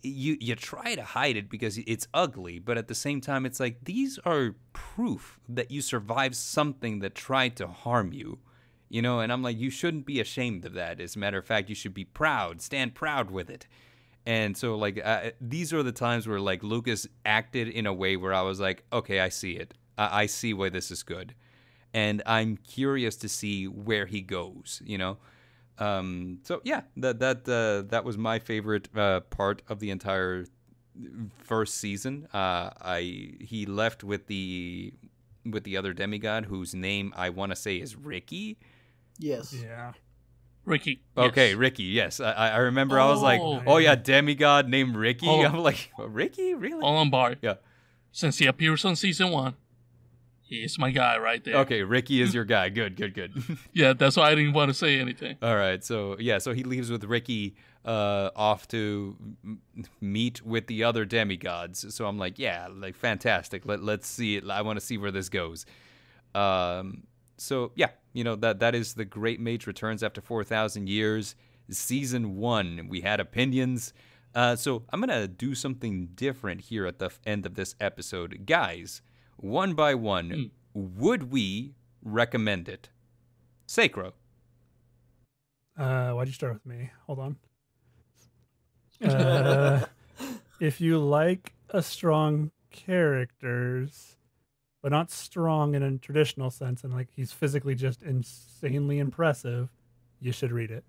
you try to hide it because it's ugly, but at the same time, it's like, these are proof that you survived something that tried to harm you. And I'm like, you shouldn't be ashamed of that. As a matter of fact, you should be proud, stand proud with it. And so, these are the times where, like, Lucas acted in a way where I was like, okay, I see it. I see why this is good. And I'm curious to see where he goes, So, yeah, that was my favorite part of the entire first season. He left with the other demigod, whose name I want to say is Ricky.
Yes.
Yeah.
Ricky.
Okay,
yes.
Ricky. Yes, I remember. I was like,
Oh.
oh yeah, demigod named Ricky.
Oh.
I'm like, Ricky, really?
Hold on, Bart.
Yeah.
Since he appears on season 1, he's my guy right there.
Okay, Ricky is your guy. Good.
Yeah, that's why I didn't want to say anything.
All right. So he leaves with Ricky off to meet with the other demigods. So I'm like, yeah, like fantastic. Let's see it. I want to see where this goes. So yeah, that is the Great Mage Returns After 4,000 years, season 1. We had opinions. So I'm gonna do something different here at the end of this episode, guys. One by one, would we recommend it? Sacro.
Why'd you start with me? Hold on. If you like a strong characters, but not strong in a traditional sense, and like he's physically just insanely impressive, you should read it.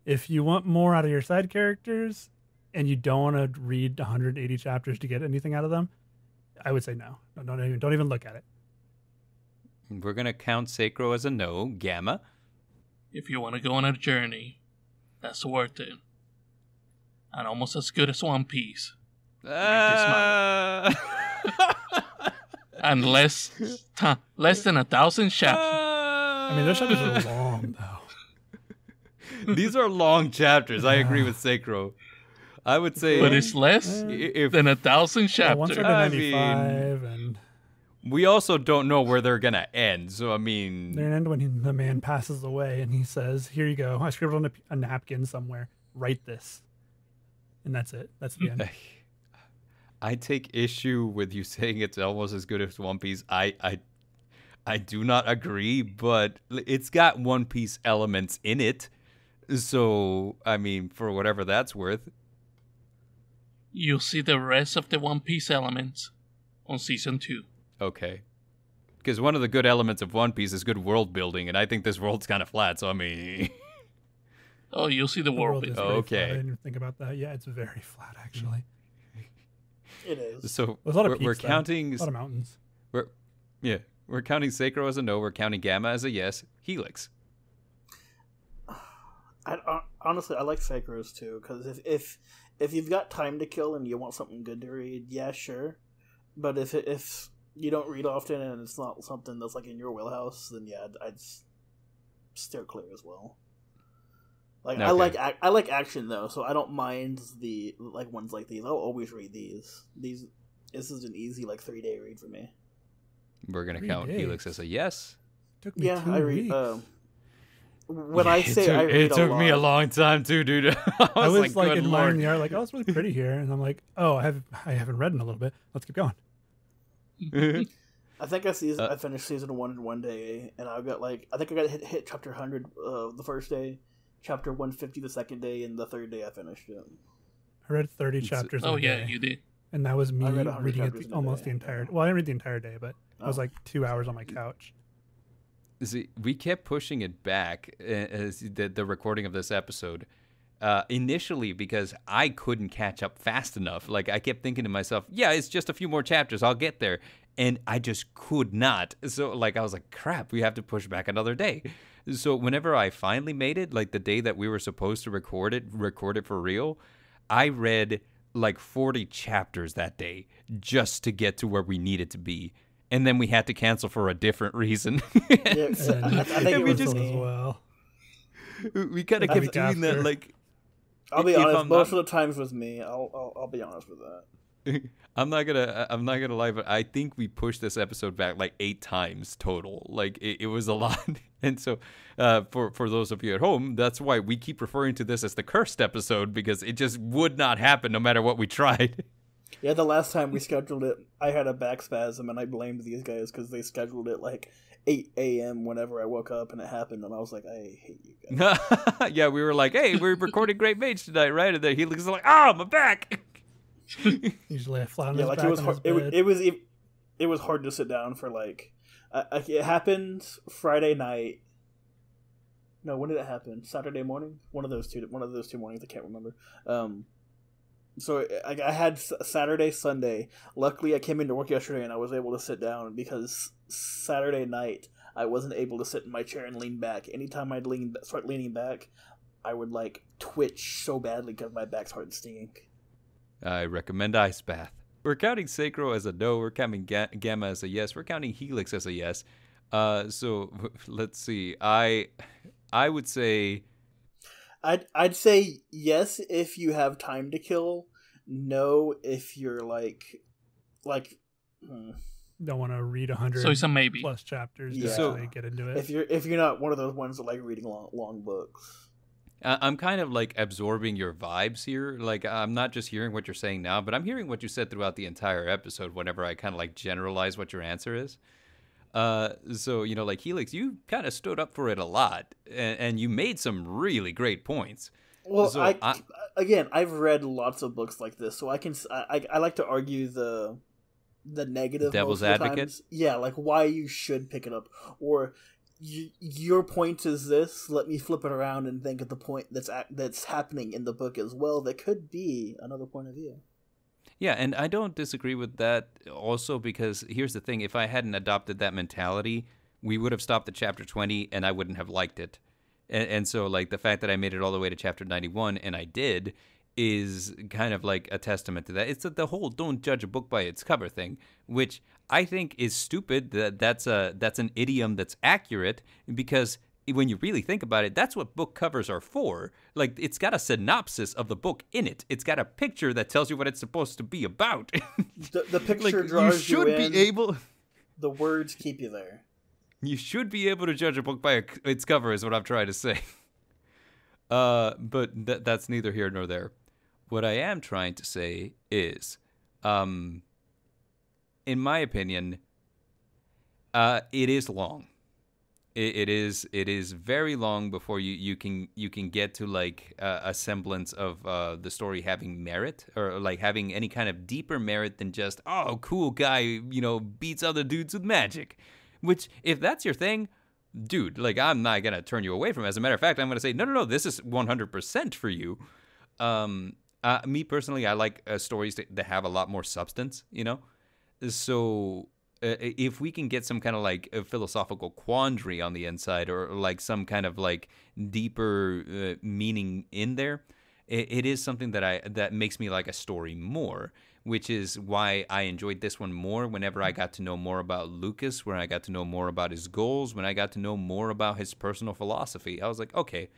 If you want more out of your side characters and you don't want to read 180 chapters to get anything out of them, I would say no. Don't even look at it.
We're gonna count Sacro as a no. Gamma.
If you want to go on a journey, that's worth it. And almost as good as One Piece. And less than 1,000 chapters.
I mean, those chapters are long, though.
These are long chapters. I agree with Sacro. I would say,
But it's less than 1,000
Yeah, once
chapters.
they're
I
95, and
we also don't know where they're gonna end. So I mean,
they're gonna end when the man passes away, and he says, "Here you go. I scribbled on a napkin somewhere. Write this," and that's it. That's the end.
I take issue with you saying it's almost as good as One Piece. I do not agree, but it's got One Piece elements in it. So I mean, for whatever that's worth.
You'll see the rest of the One Piece elements on season 2.
Okay. Because one of the good elements of One Piece is good world building, and I think this world's kind of flat, so I mean...
Oh, you'll see the
The
world.
is
building.
very
Okay.
flat. I didn't even think about that. Yeah, it's very flat, actually.
It is.
So
There's a lot of
we're
peaks, though.
counting...
A lot of mountains.
We're counting Sacro as a no, we're counting Gamma as a yes. Helix.
Honestly, I like Sekros too, because if you've got time to kill and you want something good to read, yeah, sure. But if you don't read often and it's not something that's like in your wheelhouse, then yeah, I'd steer clear as well. Like
Okay.
I like action though, so I don't mind the like ones like these. I'll always read these. This is an easy like 3-day read for me.
We're gonna
3
count
days.
Helix as a yes.
Took me
Yeah,
2
I read.
weeks.
When I say I read
it took me a
lot,
long time too, dude.
I was like
good
admiring
lord.
the art, like, oh, it's really pretty here, and I'm like, oh, I haven't read in a little bit. Let's keep going.
I think I finished season 1 in 1 day, and I think I got hit chapter 100 the first day, chapter 150 the second day, and the third day I finished it.
I read 30 chapters.
Oh
in a
yeah,
day,
you did.
and that was me
I read 100
reading
chapters
it
in a
almost
day.
the entire. Well, I didn't read the entire day, but I was
Oh.
like 2 hours on my couch.
See, we kept pushing it back as the recording of this episode. Initially, because I couldn't catch up fast enough. Like, I kept thinking to myself, yeah, it's just a few more chapters. I'll get there. And I just could not. So, like, I was like, crap, we have to push back another day. So whenever I finally made it, like the day that we were supposed to record it for real, I read like 40 chapters that day just to get to where we needed to be. And then we had to cancel for a different reason.
Yeah,
So-
I think it
we
was
just-
me.
as well.
we kind of
I
kept
think
doing that,
after-
like,
I'll be
if
honest.
I'm
Most
not-
of the times was me. I'll be honest with that.
I'm not gonna lie, but I think we pushed this episode back like 8 times total. Like it was a lot. And so for those of you at home, that's why we keep referring to this as the cursed episode, because it just would not happen no matter what we tried.
Yeah, the last time we scheduled it, I had a back spasm, and I blamed these guys because they scheduled it like 8 a.m. whenever I woke up, and it happened, and I was like, I hate you guys.
Yeah, we were like, hey, we're recording Great Mage tonight, right? And then he looks like, oh, my back.
Usually I flat on
Yeah,
his
like
back
it was
on
hard.
his bed.
It was hard to sit down for like. It happened Friday night. No, when did it happen? Saturday morning. One of those two mornings. I can't remember. So I had Saturday, Sunday. Luckily, I came into work yesterday and I was able to sit down, because Saturday night I wasn't able to sit in my chair and lean back. Anytime I'd start leaning back, I would like twitch so badly because my back started stinging.
I recommend Ice Bath. We're counting Sacro as a no. We're counting Gamma as a yes. We're counting Helix as a yes. So let's see. I would say
I'd say yes if you have time to kill. No if you're like.
Don't want to read 100
So it's a maybe.
plus chapters to
Yeah.
actually get into it.
If you're not one of those ones that like reading long books.
I'm kind of like absorbing your vibes here. Like, I'm not just hearing what you're saying now, but I'm hearing what you said throughout the entire episode whenever I kind of like generalize what your answer is. So, you know, like Helix, you kind of stood up for it a lot, and you made some really great points.
Well,
So
I've read lots of books like this, so I like to argue the negative.
Devil's
most of the
advocate?
times. Yeah, like why you should pick it up, or your point is this. Let me flip it around and think of the point that's happening in the book as well. That could be another point of view.
Yeah, and I don't disagree with that also, because here's the thing. If I hadn't adopted that mentality, we would have stopped at chapter 20 and I wouldn't have liked it. And so, like, the fact that I made it all the way to chapter 91, and I did, is kind of like a testament to that. It's the whole don't judge a book by its cover thing, which I think is stupid. That's an idiom that's accurate, because when you really think about it, that's what book covers are for. Like, it's got a synopsis of the book in it. It's got a picture that tells you what it's supposed to be about.
The picture
Like,
draws
you should
in.
be able.
The words keep you there.
You should be able to judge a book by its cover, is what I'm trying to say. But that's neither here nor there. What I am trying to say is, in my opinion, it is long. It is very long before you can get to like a semblance of the story having merit, or like having any kind of deeper merit than just, oh, cool guy, you know, beats other dudes with magic. Which, if that's your thing, dude, like, I'm not gonna turn you away from it. As a matter of fact, I'm gonna say, no, this is 100% for you. Me personally, I like stories that have a lot more substance, you know? So if we can get some kind of like a philosophical quandary on the inside, or like some kind of like deeper meaning in there, it is something that makes me like a story more, which is why I enjoyed this one more whenever I got to know more about Lucas, when I got to know more about his goals, when I got to know more about his personal philosophy. I was like, okay,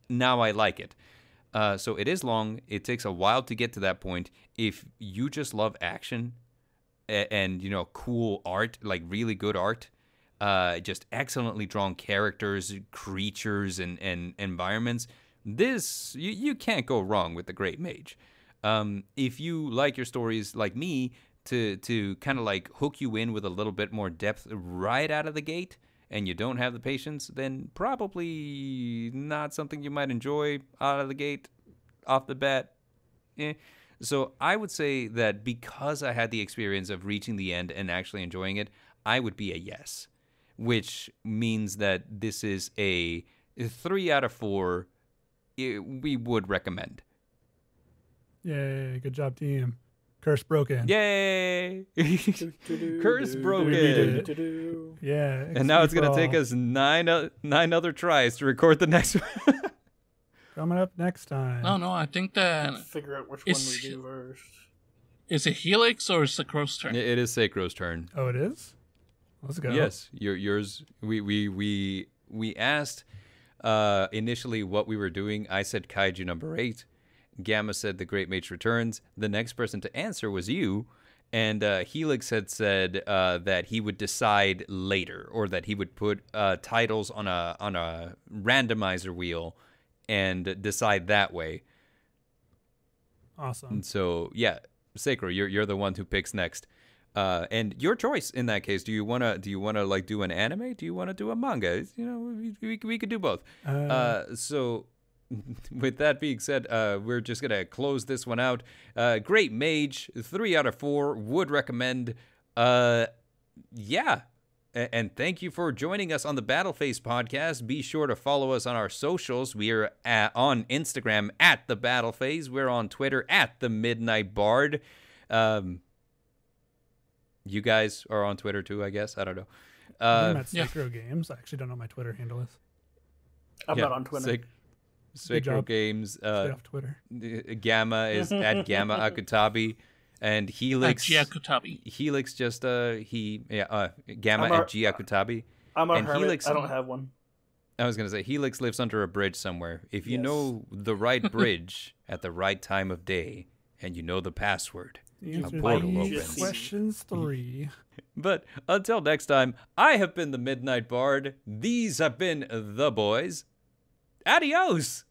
now I like it. So it is long. It takes a while to get to that point. If you just love action and cool art, like really good art, just excellently drawn characters, creatures, and environments, this you can't go wrong with the Great Mage. If you like your stories like me to kind of like hook you in with a little bit more depth right out of the gate, and you don't have the patience, then probably not something you might enjoy out of the gate, off the bat. So I would say that because I had the experience of reaching the end and actually enjoying it, I would be a yes, which means that this is a 3 out of 4. We would recommend.
Yay, good job, team. Curse broken.
Yay! Curse broken.
Yeah.
And now it's going to take us 9 other tries to record the next one.
Coming up next time.
No, I think that...
Figure out which one we do first.
Is it Helix or is it Crow's turn?
It is Sacro's turn.
Oh, it is? Let's go.
Yes, yours. We asked initially what we were doing. I said Kaiju number 8. Gamma said The Great Mage Returns. The next person to answer was you. And Helix had said that he would decide later, or that he would put titles on a randomizer wheel and decide that way.
Awesome.
And so, yeah, Sacro, you're the one who picks next. And your choice in that case. Do you wanna like do an anime? Do you wanna do a manga? We could do both. So with that being said, we're just gonna close this one out. Great Mage, 3 out of 4 would recommend. Yeah. And thank you for joining us on the Battleface podcast. Be sure to follow us on our socials. We are on Instagram at the Battleface. We're on Twitter at the Midnight Bard. You guys are on Twitter too, I guess. I don't know.
I'm at Sacro Games. I actually don't know what my Twitter handle is.
I'm not on Twitter.
Sacro Games.
Stay off Twitter.
Gamma is at Gamma Akutabi. And Helix. Helix just Gamma at G Akutabi.
I'm a
and
hermit.
Helix,
I don't have one.
I was gonna say Helix lives under a bridge somewhere. If you know the right bridge at the right time of day, and you know the password, a portal opens.
Questions 3.
But until next time, I have been the Midnight Bard. These have been the boys. Adios.